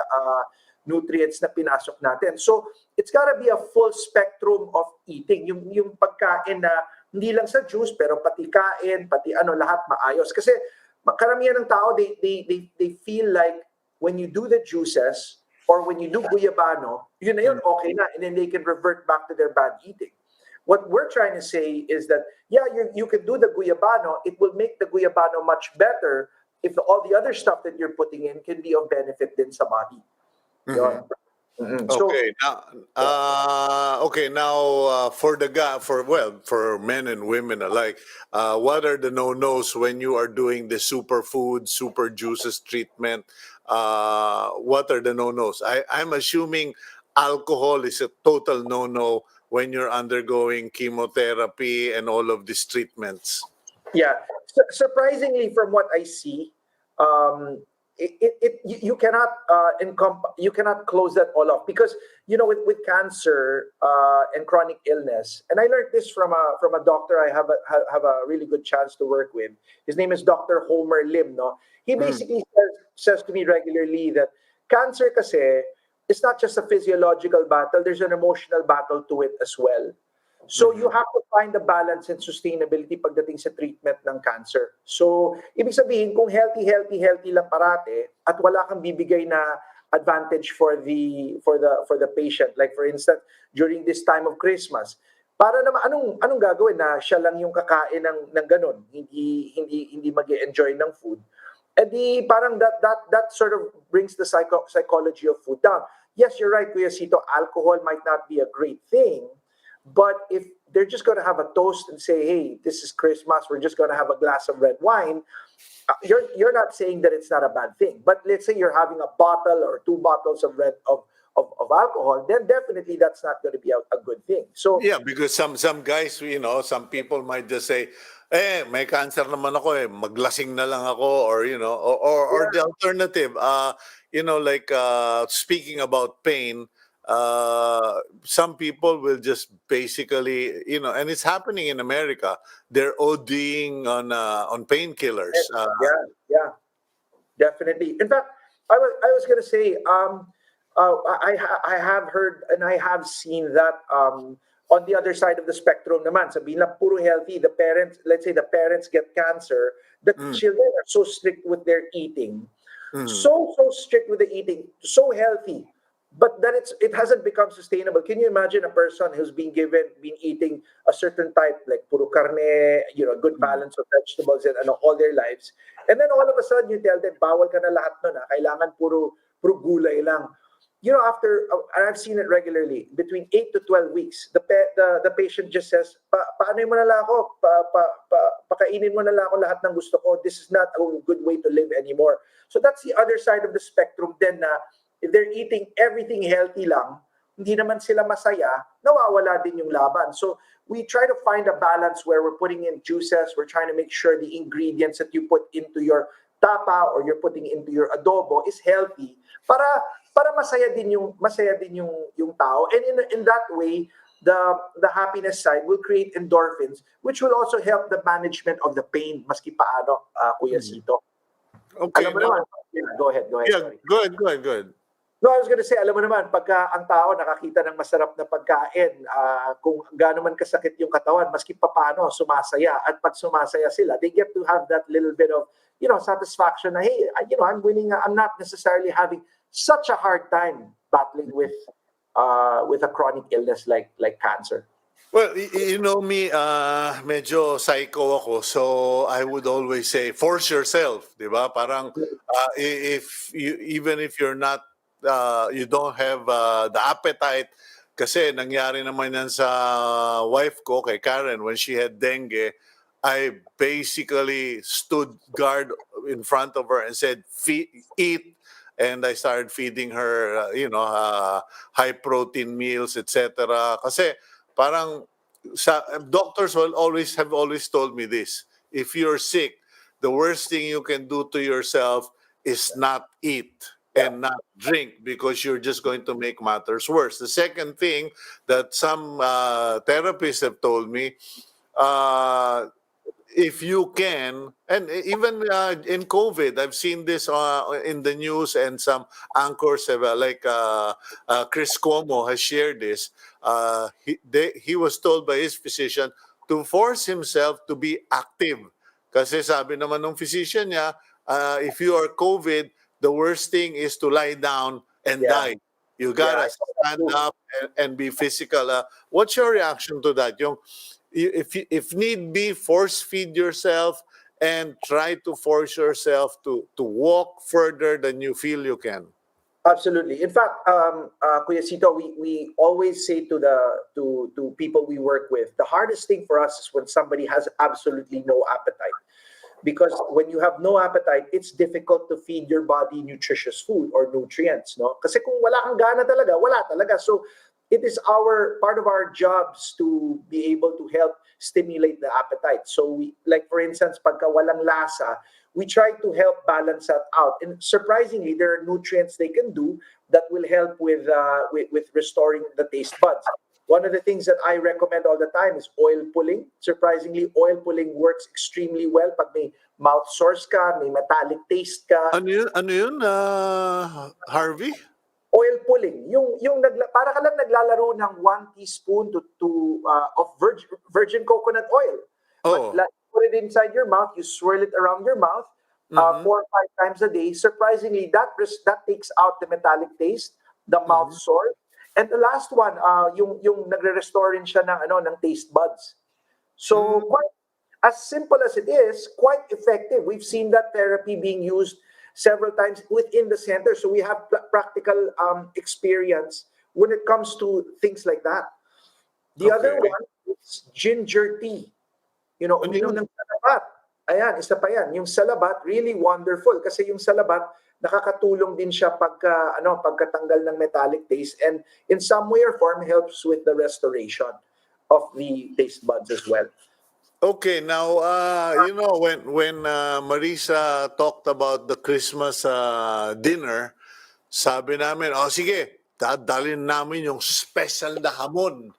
nutrients na pinasok natin. So, it's gotta be a full spectrum of eating. Yung pagkain na hindi lang sa juice, pero pati kain, pati lahat maayos. Kasi karamihan ng tao, they feel like when you do the juices, or when you do guyabano, yun na yun, okay na, and then they can revert back to their bad eating. What we're trying to say is that, yeah, you can do the guyabano, it will make the guyabano much better if all the other stuff that you're putting in can be of benefit din sa body. Yun. So, Okay, now for men and women alike, what are the no-nos when you are doing the superfood, super juices treatment? What are the no-nos? I'm assuming alcohol is a total no-no when you're undergoing chemotherapy and all of these treatments. yeah, surprisingly, from what I see, you cannot you cannot close that all off, because with cancer and chronic illness, and I learned this from a doctor I have a really good chance to work with. His name is Dr. Homer Lim. No, he basically says to me regularly that cancer kasi is not just a physiological battle. There's an emotional battle to it as well. So you have to find the balance and sustainability pagdating sa treatment ng cancer. So ibig sabihin, kung healthy lang parate at wala kang bibigay na advantage for the patient, like for instance during this time of Christmas, para naman anong gagawin na siya lang yung kakain ng ganun, hindi magi-enjoy ng food. And parang that sort of brings the psychology of food down. Yes, you're right, Kuya Cito, alcohol might not be a great thing. But if they're just going to have a toast and say, "Hey, this is Christmas. We're just going to have a glass of red wine," you're not saying that it's not a bad thing. But let's say you're having a bottle or 2 bottles of alcohol, then definitely that's not going to be a good thing. So Yeah, because some guys, some people might just say, may cancer naman ako maglasing na lang ako, or or the alternative, like speaking about pain, some people will just basically, and it's happening in America, they're ODing on painkillers. yeah, definitely. In fact, I was going to say, I have heard and I have seen that on the other side of the spectrum naman, sabihin lang puro healthy, let's say the parents get cancer, the children are so strict with their eating. Mhm. So strict with the eating, so healthy, but then it hasn't become sustainable. Can you imagine a person who's been eating a certain type, like puro carne, good Mhm. balance of vegetables and all their lives, and then all of a sudden you tell them bawal ka na lahat nun, kailangan puro gulay lang. After and I've seen it regularly, between 8 to 12 weeks, the patient just says, paano mo na lang ako, pakainin mo na lang ako lahat ng gusto ko. This is not a good way to live anymore. So that's the other side of the spectrum. Then na if they're eating everything healthy lang, hindi naman sila masaya, nawawala din yung laban. So we try to find a balance where we're putting in juices, we're trying to make sure the ingredients that you put into your tapa or you're putting into your adobo is healthy para masaya din yung tao, and in that way the happiness side will create endorphins, which will also help the management of the pain maski paano, Kuya Mhm. Cito. Okay, Alam mo now, naman, go ahead, yeah, sorry. go ahead. No, I was gonna say, alam mo naman, pagka ang tao nakakita ng masarap na pagkain, kung gaano man kasakit yung katawan, maski papaano, sumasaya. At pag sumasaya sila, they get to have that little bit of, satisfaction na, hey, I'm winning. I'm not necessarily having such a hard time battling with a chronic illness like cancer. Well, you know me, medyo psycho ako, so I would always say, force yourself, di ba? Parang, if you, even if you're not, you don't have the appetite, kasi nangyari naman yan sa wife ko, kay Karen, when she had dengue, I basically stood guard in front of her and said, eat, and I started feeding her, high protein meals, etc. Kasi parang doctors will always told me this: if you're sick, the worst thing you can do to yourself is not eat Yeah, and not drink, because you're just going to make matters worse. The second thing that some therapists have told me, uh, if you can, and even in COVID, I've seen this in the news, and some anchors have, Chris Cuomo has shared this. He was told by his physician to force himself to be active. Kasi sabi naman ng physician niya, if you are COVID, the worst thing is to lie down and yeah, die. You yeah. gotta I saw that stand too. up and be physical. What's your reaction to that? If need be, force feed yourself and try to force yourself to walk further than you feel you can. Absolutely. In fact, Kuya Cito, we always say to people we work with, the hardest thing for us is when somebody has absolutely no appetite. Because when you have no appetite, it's difficult to feed your body nutritious food or nutrients, no? Kasi kung wala kang gana talaga, wala talaga. So it is our part of our jobs to be able to help stimulate the appetite. So we, like for instance, pagka walang lasa, we try to help balance that out. And surprisingly, there are nutrients they can do that will help with restoring the taste buds. One of the things that I recommend all the time is oil pulling. Surprisingly, oil pulling works extremely well pag may mouth sores ka, may metallic taste ka. Ano yun, Harvey? Oil pulling, para ka lang naglalaro ng 1 teaspoon of virgin coconut oil. Oh. Put it inside your mouth, you swirl it around your mouth, Mm-hmm. 4 or 5 times a day. Surprisingly, that takes out the metallic taste, the mouth Mm-hmm. sore. And the last one, yung nagre-restore rin siya ng taste buds. So Mm-hmm. quite as simple as it is, quite effective. We've seen that therapy being used several times within the center. So we have practical experience when it comes to things like that. The other Okay. one is ginger tea. Ano Uminom yun? ng salabat. Ayan, isa pa yan. Yung salabat, really wonderful. Kasi yung salabat, nakakatulong din siya pagkatanggal ng metallic taste, and in some way or form helps with the restoration of the taste buds as well. Okay, now when Marisa talked about the Christmas dinner, sabi namin, oh sige, dadalhin namin yung special na hamon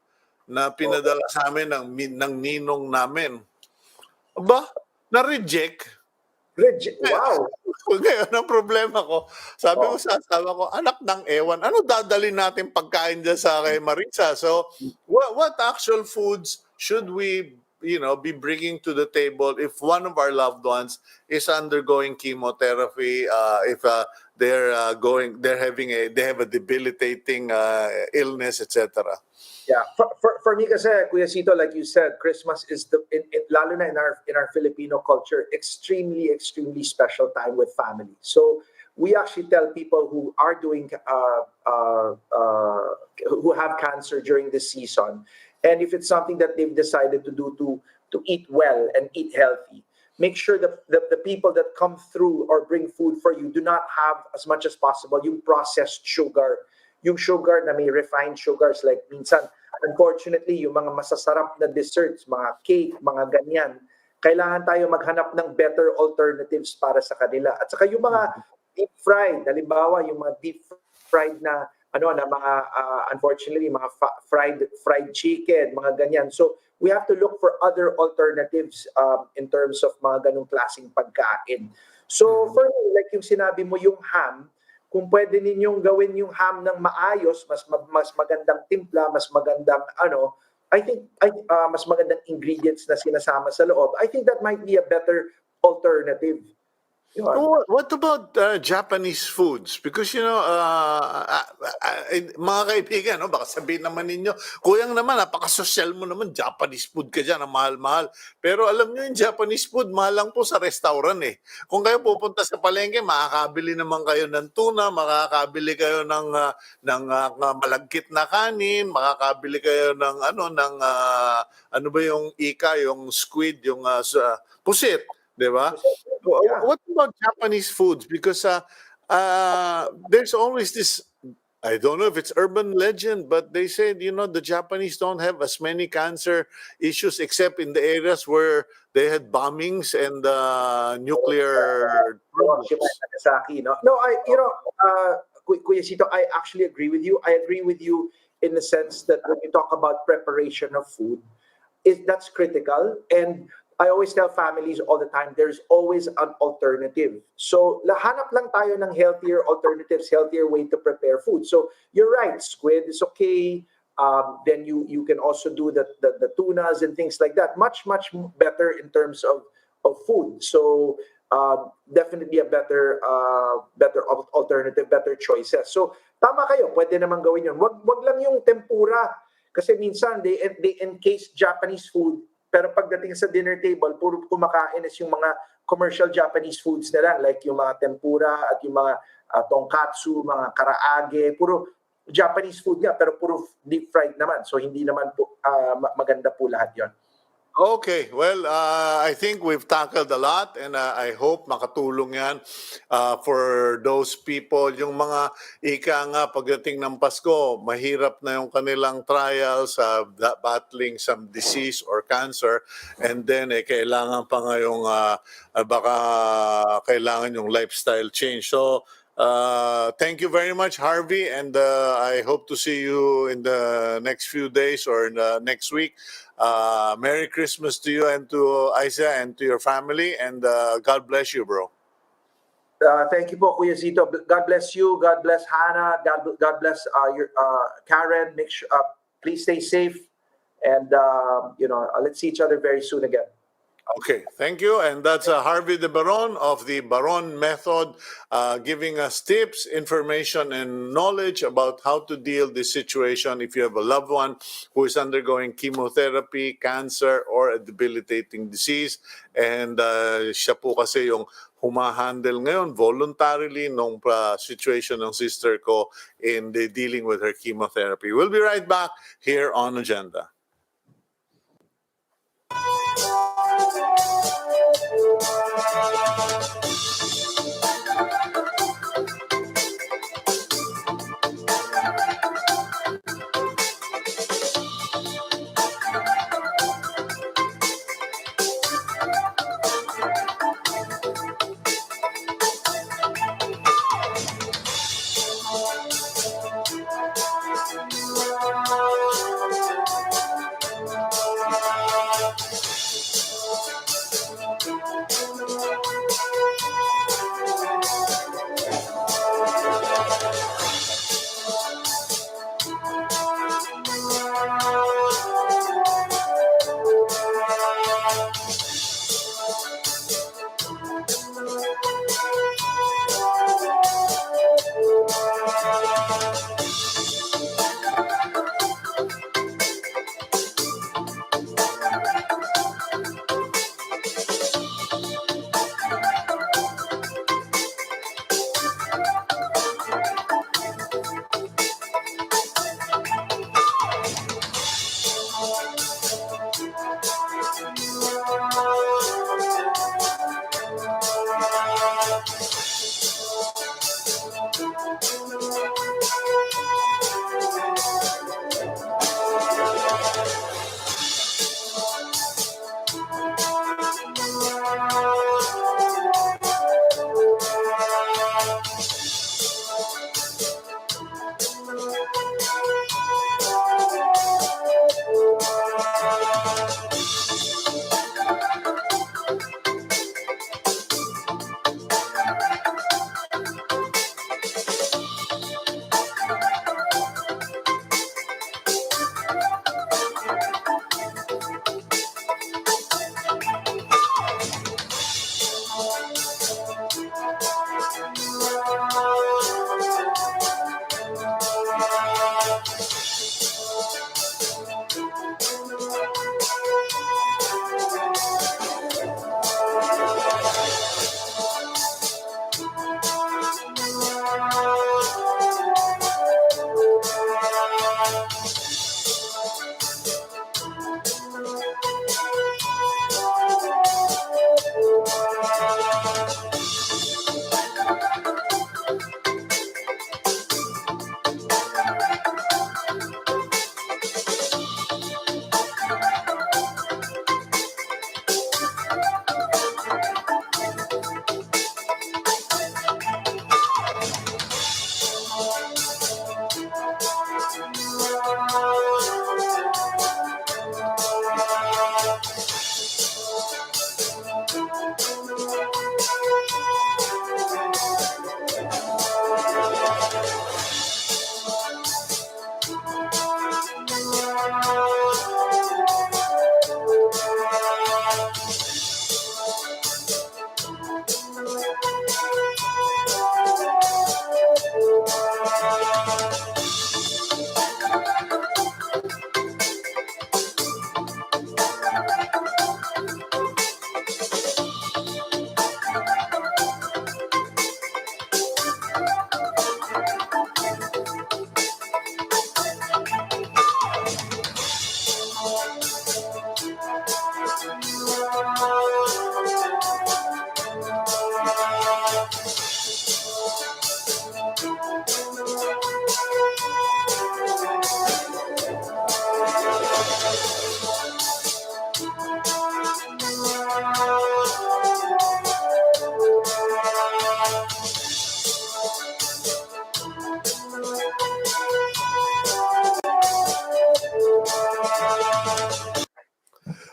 na So, pinadala sa amin ng ninong namin. Aba, na-reject. wow. Ngayon, ang problema ko, sabi ko Oh, sa asawa ko, anak ng ewan, ano dadalhin natin pagkain dyan sa kay Marisa? So, what actual foods should we be bringing to the table if one of our loved ones is undergoing chemotherapy, if they have a debilitating illness, etc. Yeah, for me kasi, Kuya Cito, like you said, Christmas is lalo na in our Filipino culture, extremely special time with family. So we actually tell people who are doing who have cancer during this season, and if it's something that they've decided to do to eat well and eat healthy, make sure that the people that come through or bring food for you do not have as much as possible yung processed sugar, yung sugar na may refined sugars, like minsan unfortunately yung mga masasarap na desserts, mga cake, mga ganyan, kailangan tayo maghanap ng better alternatives para sa kanila. At saka yung mga deep fried, halimbawa yung mga deep fried na mga unfortunately mga fried chicken, mga ganyan. So we have to look for other alternatives in terms of mga ganung klaseng pagkain. So for me, like yung sinabi mo, yung ham, kung pwede ninyong gawin yung ham ng maayos, mas magandang timpla, mas magandang mas magandang ingredients na sinasama sa loob, I think that might be a better alternative. What about Japanese foods? Because mga kaibigan, baka sabihin naman ninyo, kuyang naman, napaka-social mo naman, Japanese food ka dyan, ang mahal-mahal. Pero alam nyo, yung Japanese food, mahal lang po sa restaurant eh. Kung kayo pupunta sa palengke, makakabili naman kayo ng tuna, makakabili kayo ng malagkit na kanin, makakabili kayo ng ano ba yung yung squid, yung pusit, di ba? Yeah. What about Japanese foods? Because there's always this, I don't know if it's urban legend, but they said, the Japanese don't have as many cancer issues except in the areas where they had bombings and nuclear problems. Nagasaki, no, Kuya Cito, I actually agree with you. I agree with you in the sense that when you talk about preparation of food, that's critical. And I always tell families all the time, there's always an alternative. So, hanap lang tayo ng healthier alternatives, healthier way to prepare food. So, you're right, squid is okay. Then you can also do the tunas and things like that. Much better in terms of food. So, definitely a better alternative, better choices. So, tama kayo, pwede naman gawin yun. Wag lang yung tempura. Kasi minsan, they encase Japanese food. Pero pagdating sa dinner table, puro kumakain is yung mga commercial Japanese foods nila, like yung mga tempura at yung mga tonkatsu, mga karaage, puro Japanese food nga, pero puro deep fried naman. So hindi naman po maganda po lahat yon. Okay, well, I think we've tackled a lot and I hope makatulong yan for those people. Yung mga nga pagdating ng Pasko, mahirap na yung kanilang trials, battling some disease or cancer, and then kailangan pa nga yung baka kailangan yung lifestyle change. So, thank you very much, Harvie, and I hope to see you in the next few days or next week. Merry Christmas to you and to Isa and to your family, and God bless you, bro. Thank you po, Kuya Cito. God bless you. God bless Hannah. God bless your Karen. Make sure, please stay safe, and let's see each other very soon again. Okay, thank you. And that's Harvie de Baron of the Baron Method, giving us tips, information, and knowledge about how to deal this situation if you have a loved one who is undergoing chemotherapy, cancer, or a debilitating disease. And siya po kasi yung humahandle ngayon voluntarily nung situation ng sister ko in the dealing with her chemotherapy. We'll be right back here on Agenda.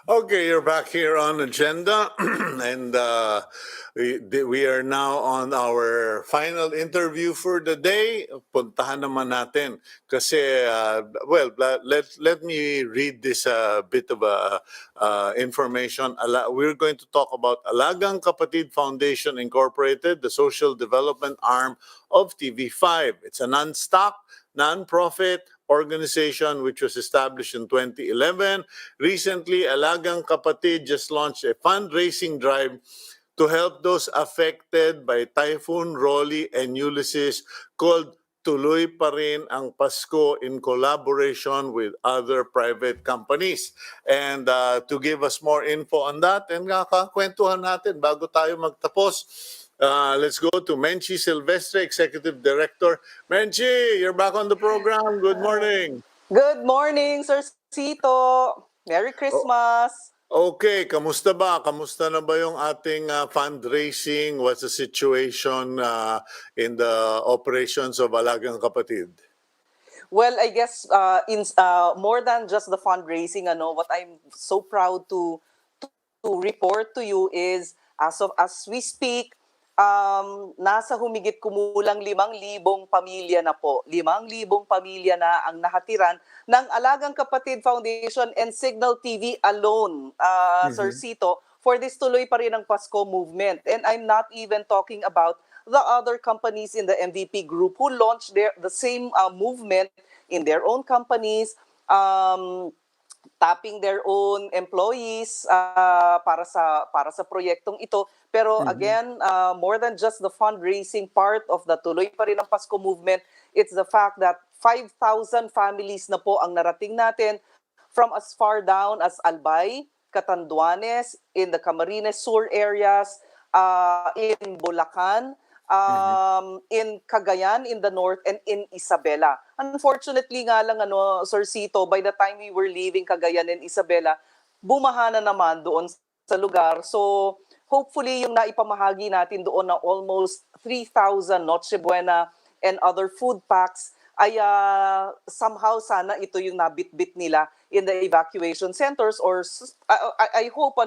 Okay, you're back here on agenda, and we are now on our final interview for the day. Puntahan naman natin kasi let me read this bit of information. We're going to talk about Alagang Kapatid Foundation Incorporated, the social development arm of TV5. It's a non-stock, non-profit organization which was established in 2011. Recently, Alagang Kapatid just launched a fundraising drive to help those affected by Typhoon Rolly and Ulysses called Tuloy pa rin ang Pasko in collaboration with other private companies. And to give us more info on that, and kakakwentuhan natin bago tayo magtapos, let's go to Menchie Silvestre, Executive Director. Menchie, you're back on the program. Good morning. Good morning, Sir Cito. Merry Christmas. Okay, kamusta ba? Kamusta na ba yung ating fundraising? What's the situation in the operations of Alagang Kapatid? Well, I guess in more than just the fundraising, what I'm so proud to report to you is as we speak, nasa humigit kumulang 5,000 pamilya na po. 5,000 pamilya na ang nahatiran ng Alagang Kapatid Foundation and Signal TV alone, Sir Cito, for this Tuloy pa rin ang Pasko movement. And I'm not even talking about the other companies in the MVP group who launched the same movement in their own companies, tapping their own employees para sa proyektong ito. Pero again, more than just the fundraising part of the Tuloy pa rin ang Pasko movement, it's the fact that 5,000 families na po ang narating natin from as far down as Albay, Catanduanes, in the Camarines Sur areas, in Bulacan, in Cagayan in the north and in Isabela. Unfortunately nga lang Sir Cito, by the time we were leaving Cagayan and Isabela, bumaha na naman doon sa lugar. So hopefully yung naipamahagi natin doon na almost 3,000 Noche Buena and other food packs ay somehow sana ito yung nabitbit nila in the evacuation centers, or I hope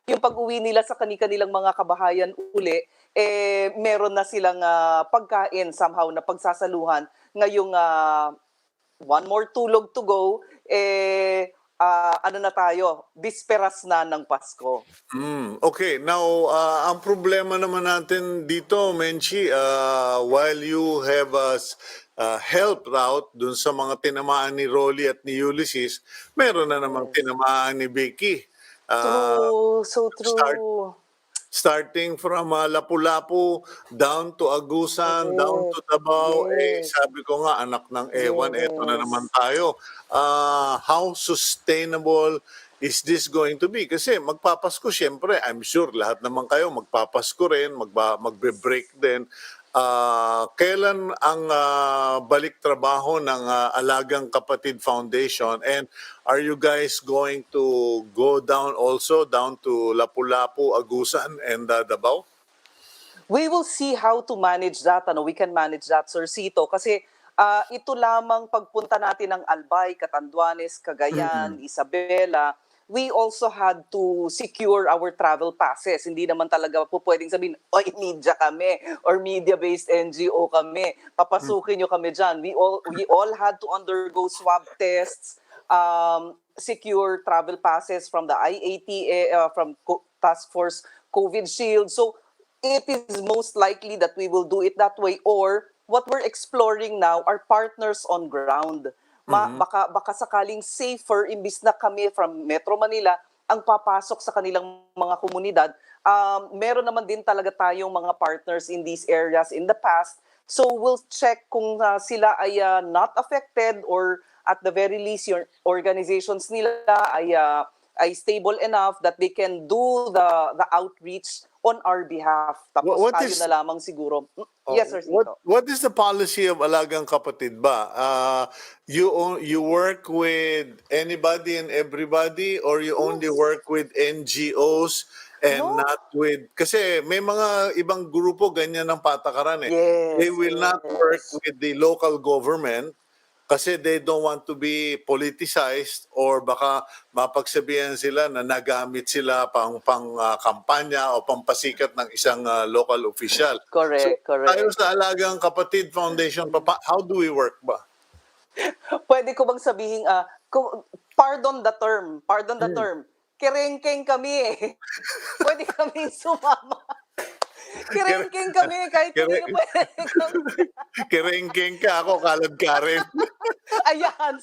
yung pag-uwi nila sa kanilang mga kabahayan uli, meron na silang pagkain somehow na pagsasaluhan ngayong one more tulog to go, na tayo, bisperas na ng Pasko. Okay, now ang problema naman natin dito, Menchie, while you have helped out dun sa mga tinamaan ni Rolly at ni Ulysses, meron na namang tinamaan ni Vicky. True, so true. Starting from Lapu-Lapu down to Agusan, down to Davao, Yes. sabi ko nga, anak ng ewan, eto na naman tayo. How sustainable is this going to be? Kasi magpapasko, syempre, I'm sure lahat naman kayo magpapasko rin, magbe-break din. Kailan ang balik trabaho ng Alagang Kapatid Foundation, and are you guys going to go down to Lapu-Lapu, Agusan, and Davao? We will see how to manage that. We can manage that, Sir Cito. Kasi ito lamang pagpunta natin ng Albay, Catanduanes, Cagayan, Isabela, we also had to secure our travel passes. Hindi naman talaga po pwedeng sabihin, oy, media kami or media-based NGO kami. Papasukin nyo kami dyan. We all had to undergo swab tests, secure travel passes from the IATA, from Task Force COVID Shield. So it is most likely that we will do it that way, or what we're exploring now are partners on ground. Baka sakaling safer, imbis na kami from Metro Manila ang papasok sa kanilang mga komunidad. Meron naman din talaga tayong mga partners in these areas in the past. So we'll check kung sila ay not affected, or at the very least yung organizations nila ay stable enough that they can do the outreach on our behalf. Tapos tayo na lamang siguro. Yes, Sir Cito. What is the policy of Alagang Kapatid ba? You work with anybody and everybody, or you only work with NGOs and No. not with... Kasi may mga ibang grupo ganyan ng patakaran eh. Yes, They will not work yes. with the local government kasi they don't want to be politicized, or baka mapagsabihan sila na nagamit sila pang kampanya o pampasikat ng isang local official. Correct, So, tayo correct. sa Alagang Kapatid Foundation, how do we work ba? Pwede ko bang sabihin, pardon the term, kerengkeng kami eh. Pwede kami sumama. Kerengkeng kami kahit hindi na pwede kami. Kerengkeng ka, ako kalad ka rin. Ayan,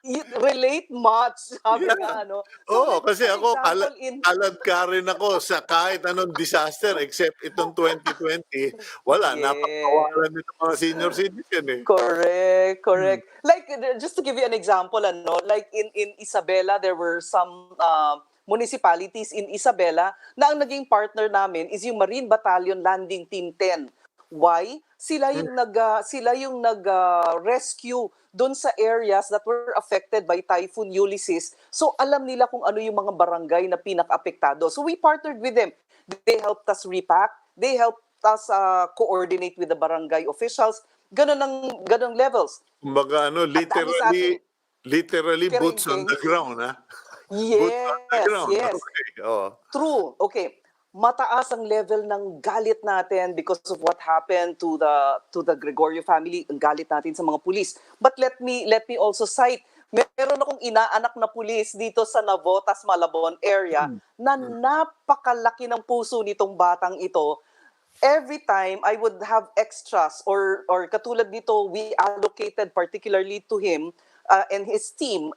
you relate much, sabi nga, So, Oo, kasi for ako example, kalad ka rin ako sa kahit anong disaster except itong 2020. Wala, napagpawalan nito mga senior citizen eh. Correct. Like, just to give you an example, like in Isabela, there were some municipalities in Isabela na ang naging partner namin is yung Marine Battalion Landing Team 10. Why? Sila yung rescue doon sa areas that were affected by Typhoon Ulysses. So alam nila kung ano yung mga barangay na pinaka-apektado. So we partnered with them. They helped us repack. They helped us coordinate with the barangay officials. Ganun levels. Kumbaga literally boots on the ground, ha? Boots on the ground. Yes. Okay. Oh. True. Okay. Mataas ang level ng galit natin because of what happened to the Gregorio family. Ang galit natin sa mga pulis. But let me also cite, meron akong inaanak na pulis dito sa Navotas, Malabon area na napakalaki ng puso nitong batang ito. Every time I would have extras or katulad dito, we allocated particularly to him and his team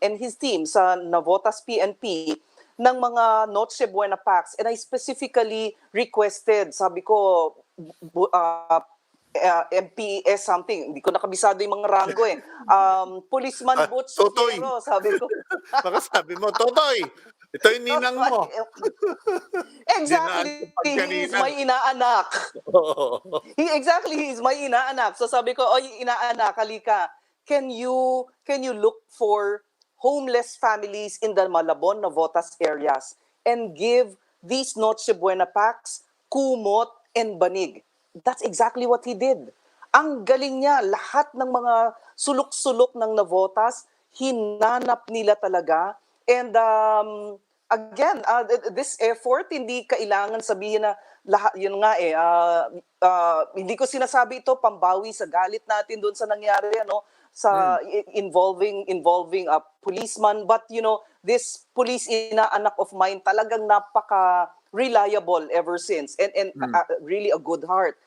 sa Navotas PNP ng mga Noche Buena packs, and I specifically requested, sabi ko, MPS something, hindi ko nakabisado yung mga rango eh. Policeman Butch Totoy. Sierro, sabi ko. Baka sabi mo, Totoy, Ito yung ninang mo. Dinaan Exactly. sa He is pagkaninang. my inaanak. Oo. Exactly, he's my inaanak. So sabi ko, oy, inaanak, halika. Can you look for homeless families in the Malabon, Navotas areas and give these Noche Buena packs, kumot, and banig? That's exactly what he did. Ang galing niya, lahat ng mga sulok-sulok ng Navotas, hinanap nila talaga. And again, this effort, hindi kailangan sabihin na lahat, yun nga hindi ko sinasabi ito pambawi sa galit natin doon sa nangyari, sa involving a policeman, but this police inaanak of mine talagang napaka reliable ever since, and really a good heart.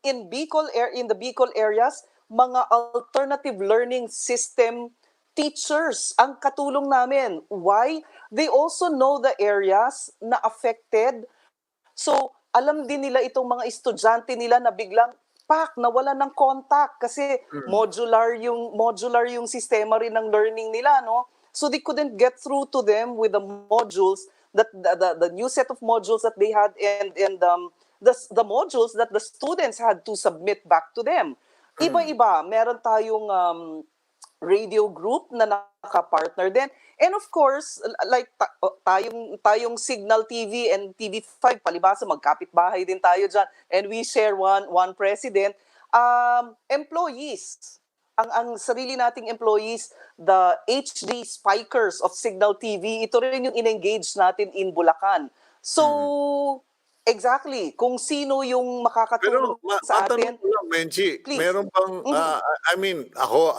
In the Bicol areas, mga alternative learning system teachers ang katulong namin. Why? They also know the areas na affected. So, alam din nila itong mga estudyante nila na biglang nawala ng contact kasi modular yung sistema rin ng learning nila, no? So they couldn't get through to them with the modules that the new set of modules that they had, and the modules that the students had to submit back to them. Iba-iba, meron tayong radio group na naka-partner din. And of course, like tayong Signal TV and TV5, palibasa magkapit-bahay din tayo dyan. And we share one president. Employees, ang sarili nating employees, the HD spikers of Signal TV, ito rin yung in-engage natin in Bulacan. So, exactly, kung sino yung makakatulong Pero sa matanong atin, ko lang, Menchie, please. meron bang, I mean, ako,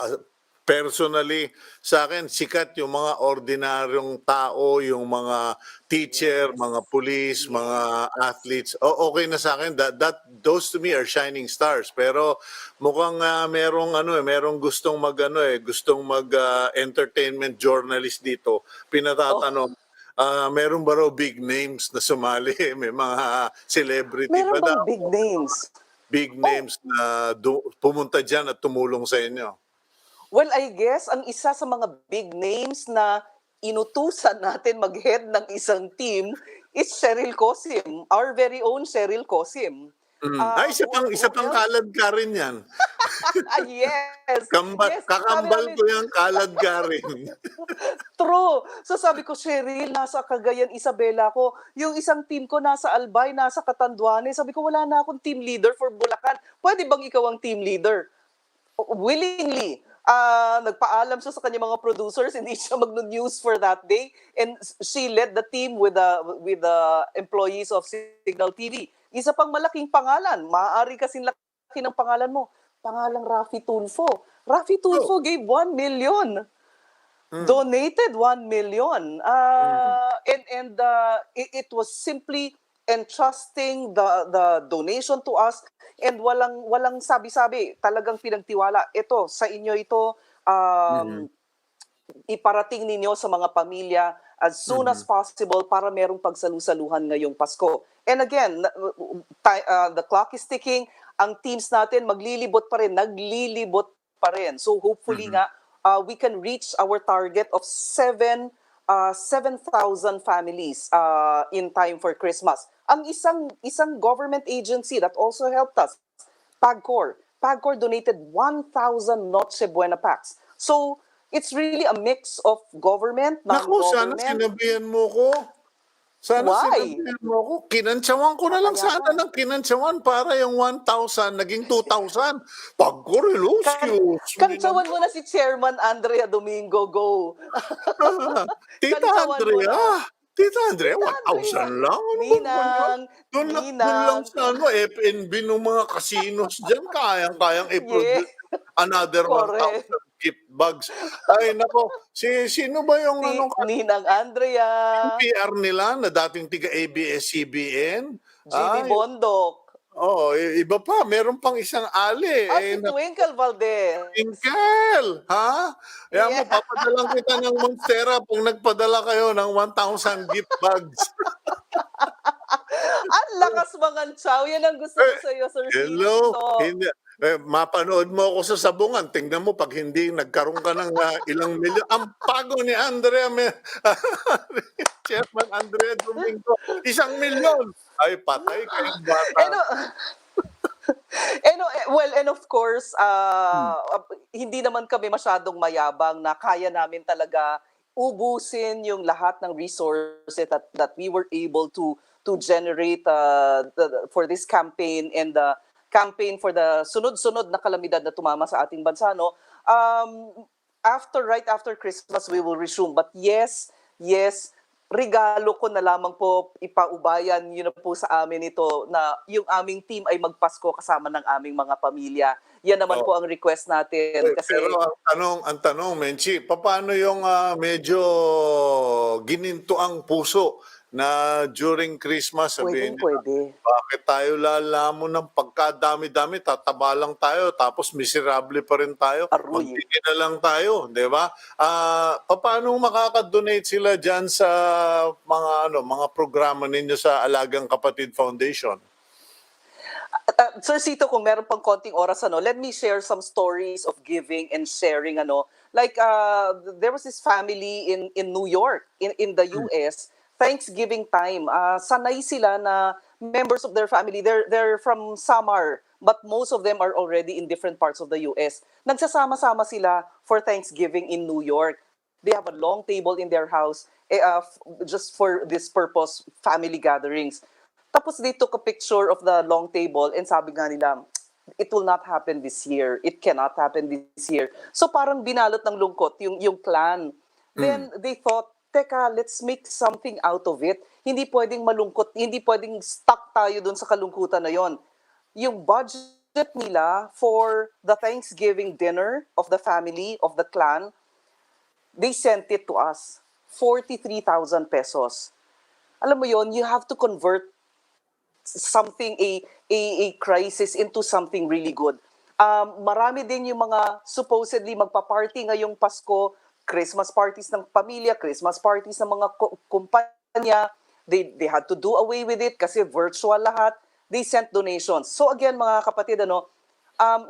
personally, sa akin, sikat yung mga ordinaryong tao, yung mga teacher, mga police, mga athletes. Okay na sa akin. Those to me are shining stars. Pero mukhang merong gustong entertainment journalist dito. Pinatatanong, meron ba raw big names na sumali? May mga celebrity Meron ba bang daw? big names? Big Oh, names na pumunta dyan at tumulong sa inyo? well, I guess, ang isa sa mga big names na inutusan natin mag-head ng isang team is Cheryl Cosim, our very own Cheryl Cosim. Ay, isa Who pang else? kalad ka rin yan. Yes, yes, sabi Kakambal namin, ko yung kalad ka rin. true. So sabi ko, Cheryl, nasa Cagayan, Isabela ko. Yung isang team ko nasa Albay, nasa Catanduanes. Sabi ko, wala na akong team leader for Bulacan. Pwede bang ikaw ang team leader? Willingly. Nagpaalam siya sa kanyang mga producers, hindi siya mag-news for that day, and she led the team with the employees of Signal TV. Isa pang malaking pangalan, maaari kasing laki ng pangalan mo, pangalang Rafi Tulfo. Rafi Oh. Tulfo gave 1 million. Donated 1 million. It was simply entrusting the donation to us, and walang sabi-sabi, talagang pinagtiwala. Ito, sa inyo ito, iparating ninyo sa mga pamilya as soon as possible para merong pagsalusaluhan ngayong Pasko. And again, the clock is ticking. Ang teams natin naglilibot pa rin. So hopefully nga, we can reach our target of 7,000 families in time for Christmas. Ang isang government agency that also helped us, PAGCOR donated 1,000 Noche Buena packs. So it's really a mix of government, Naku, sana non-government. sinabihan mo ko. Sana Why? sinabihan mo ko. Kinantsawan ko na lang sana Papayagan. ng kinantsawan para yung 1,000 naging 2,000. Pagkorelo, excuse me Kantsawan mo na si Chairman Andrea Domingo, go. Tita Kantsawan mo Andrea, na. Tita Andrea, Tita 1,000 lang? Ano ba naman yun? Ninang, Doon lang Ninang. sa FNB ng mga casinos dyan, kayang-kayang Yeah, i-produce another correct. 1,000 gift bags. Ay, nako, sino ba yung Si Ninang Andrea, PR nila na dating tiga ABS-CBN? GB Ay, Bondok, iba pa, meron pang isang ali. si Twinkle Valdez. Twinkle! Ha? Kaya mo, Yeah. papadalang kita ng Monstera pag nagpadala kayo ng 1,000 gift bags. Ang lakas mga chow. Yan ang gusto ko sa iyo, Sir Hello? Cito. Hindi. Mapanood mo ako sa sabungan. Tingnan mo, pag hindi nagkaroon ka ng ilang milyon. Ang pago ni Andrea, Chairman Andrea Domingo, 1,000,000. Ay, patay kayong bata. And, well, and of course, hindi naman kami masyadong mayabang na kaya namin talaga ubusin yung lahat ng resources that we were able to generate for this campaign and the campaign for the sunod-sunod na kalamidad na tumama sa ating bansa, no? Right after Christmas, we will resume. But yes, regalo ko na lamang po ipaubayan yun na po sa amin ito na yung aming team ay magpasko kasama ng aming mga pamilya. Yan naman po ang request natin. Kasi, Pero ang tanong, Menchie, paano yung medyo gininto ang puso na during Christmas sabihin nila, pwede. bakit tayo lalamon ng pagkadami-dami, tataba lang tayo, tapos miserable pa rin tayo, Aroy. magtingin na lang tayo, di ba? Paano makaka-donate sila dyan sa mga programa ninyo sa Alagang Kapatid Foundation? Sir Cito, kung meron pang konting oras, let me share some stories of giving and sharing. Like, there was this family in New York, in the US, Thanksgiving time. Sanay sila na members of their family, they're from Samar, but most of them are already in different parts of the US. Nagsasama-sama sila for Thanksgiving in New York. They have a long table in their house just for this purpose, family gatherings. Tapos they took a picture of the long table and sabi nga nila, it will not happen this year. It cannot happen this year. So parang binalot ng lungkot yung clan. Then they thought, teka, let's make something out of it. Hindi pwedeng malungkot, hindi pwedeng stuck tayo dun sa kalungkutan na yon. Yung budget nila for the Thanksgiving dinner of the family, of the clan, they sent it to us. 43,000 pesos. Alam mo yon, you have to convert something, a crisis into something really good. Marami din yung mga supposedly magpa-party ngayong Pasko, Christmas parties ng pamilya, Christmas parties ng mga kumpanya. They had to do away with it kasi virtual lahat. They sent donations. So again, mga kapatid,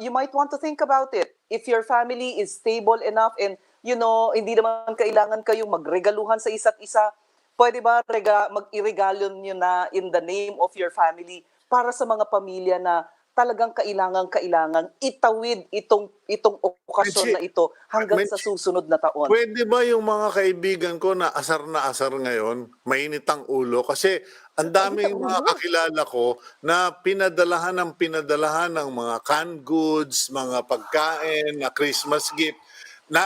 you might want to think about it. If your family is stable enough and hindi naman kailangan kayong magregaluhan sa isa't isa, pwede ba mag-iregalo nyo na in the name of your family para sa mga pamilya na talagang kailangan itawid itong okasyon na ito hanggang sa susunod na taon? Pwede ba yung mga kaibigan ko na asar ngayon, mainit ang ulo? Kasi ang daming mga kakilala ko na pinadalahan ng mga canned goods, mga pagkain, na Christmas gift, na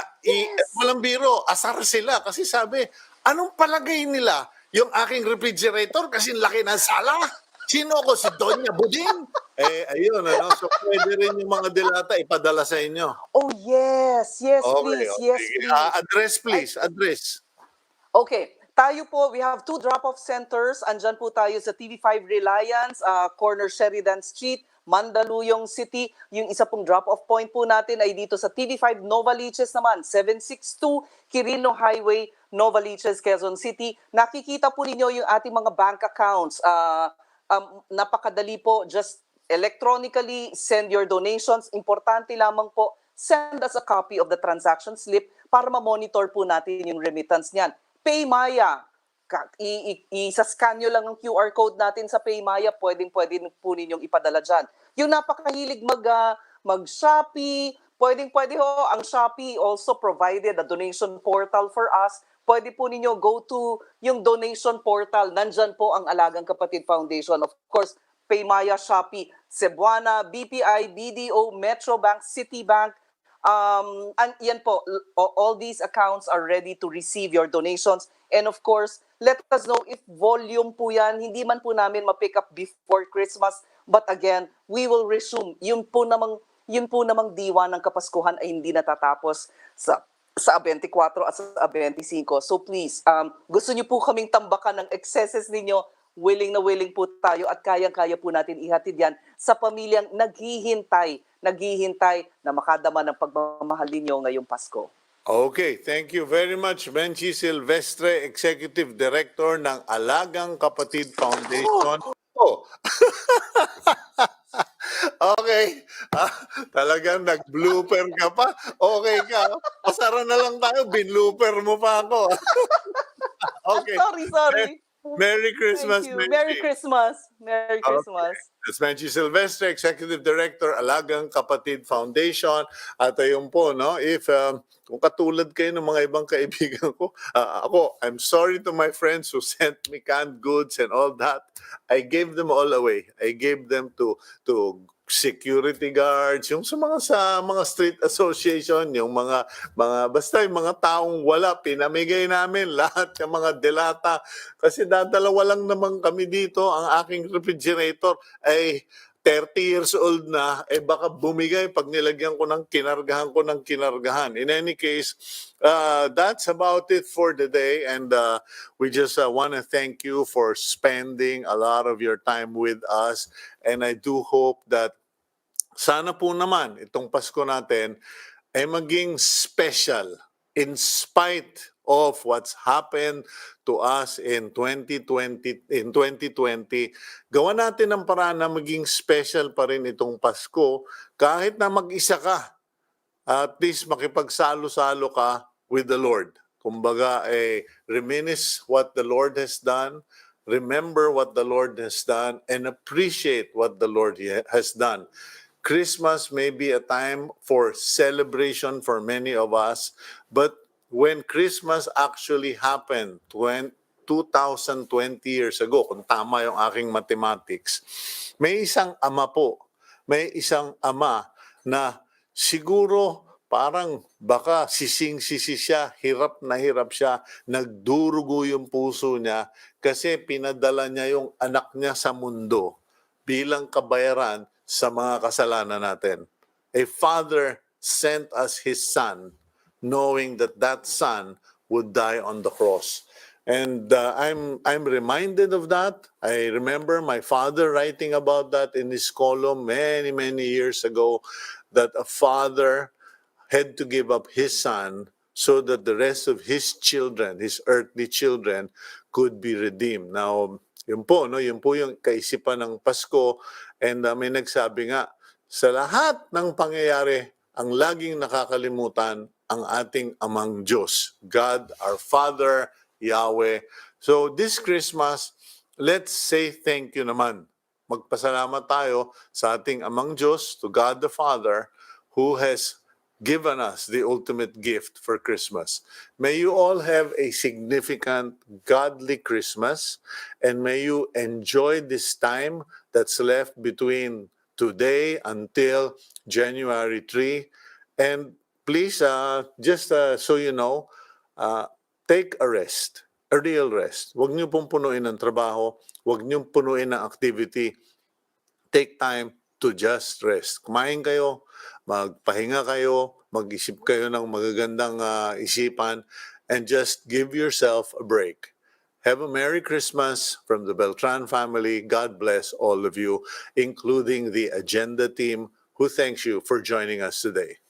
walang biro, asar sila. Kasi sabi, anong palagay nila? Yung aking refrigerator kasi laki ng sala. Sino ko? Si Doña Buding? Ayun, So, pwede rin yung mga delata ipadala sa inyo. Oh, yes, please. Yes, Sige. please. Address, please. Address. Okay. Tayo po, we have 2 drop-off centers. Andyan po tayo sa TV5 Reliance, corner Sheridan Street, Mandaluyong City. Yung isa pong drop-off point po natin ay dito sa TV5 Novaliches naman, 762 Quirino Highway, Novaliches, Quezon City. Nakikita po ninyo yung ating mga bank accounts. Napakadali po, just electronically send your donations. Importante lamang po, send us a copy of the transaction slip para ma-monitor po natin yung remittance niyan. Paymaya, isa-scan nyo lang ang QR code natin sa Paymaya, pwede po ninyong ipadala dyan. Yung napakahilig mag-Shopee, pwede ho, ang Shopee also provided a donation portal for us. Pwede po ninyo go to yung donation portal. Nandyan po ang Alagang Kapatid Foundation. Of course, Paymaya, Shopee, Cebuana, BPI, BDO, Metrobank, Citibank. And yan po, all these accounts are ready to receive your donations. And of course, let us know if volume po yan. Hindi man po namin ma-pick up before Christmas. But again, we will resume. Yun po namang diwa ng Kapaskuhan ay hindi natatapos sa 24 at sa 25. So please, gusto niyo po kaming tambakan ng excesses ninyo, willing po tayo at kayang-kaya po natin ihatid yan sa pamilyang naghihintay na makadama ng pagmamahal ninyo ngayong Pasko. Okay, thank you very much, Menchie Silvestre, Executive Director ng Alagang Kapatid Foundation. Okay. Ah, talagang nag-blooper ka pa. Okay ka. Pasara na lang tayo, binlooper mo pa ako. Okay. Sorry, sorry. Merry Thank Christmas, you. Merry Menchie. Christmas. Merry Okay. Christmas. That's Menchie Silvestre, Executive Director, Alagang Kapatid Foundation. At ayun po, no, if kung katulad kayo ng mga ibang kaibigan ko, ako, I'm sorry to my friends who sent me canned goods and all that. I gave them all away. I gave them to security guards, yung sa mga street association, yung mga basta yung mga taong wala, pinamigay namin lahat ng mga delata kasi dadalawa lang naman kami dito. Ang aking refrigerator ay 30 years old na, eh baka bumigay pag nilagyan ko ng kinargahan. In any case, that's about it for the day. And we just want to thank you for spending a lot of your time with us. And I do hope that sana po naman itong Pasko natin ay maging special in spite of what's happened to us in 2020. Gawa natin ang paraan na maging special pa rin itong Pasko kahit na mag-isa ka. At least makipagsalo-salo ka with the Lord. Kumbaga, reminisce what the Lord has done, remember what the Lord has done, and appreciate what the Lord has done. Christmas may be a time for celebration for many of us, but when Christmas actually happened 2020 years ago, kung tama yung aking mathematics, may isang ama po, may isang ama na siguro parang baka sising-sisi siya, hirap na hirap siya, nagdurugo yung puso niya kasi pinadala niya yung anak niya sa mundo bilang kabayaran sa mga kasalanan natin. A father sent us his son, knowing that that son would die on the cross. And I'm reminded of that. I remember my father writing about that in his column many years ago, that a father had to give up his son so that the rest of his children, his earthly children, could be redeemed. Now, yun po, no? Yun po yung kaisipan ng Pasko. And may nagsabi nga, sa lahat ng pangyayari, ang laging nakakalimutan ang ating amang Diyos, God, our Father, Yahweh. So this Christmas, let's say thank you naman. Magpasalamat tayo sa ating amang Diyos, to God the Father, who has given us the ultimate gift for Christmas. May you all have a significant, godly Christmas, and may you enjoy this time that's left between today until January 3. And please, just so you know, take a rest, a real rest. Huwag niyo pong punuin ng trabaho, huwag niyo punuin ng activity. Take time to just rest. Kumain kayo, magpahinga kayo, mag-isip kayo ng magagandang isipan, and just give yourself a break. Have a Merry Christmas from the Beltran family. God bless all of you, including the agenda team, who thanks you for joining us today.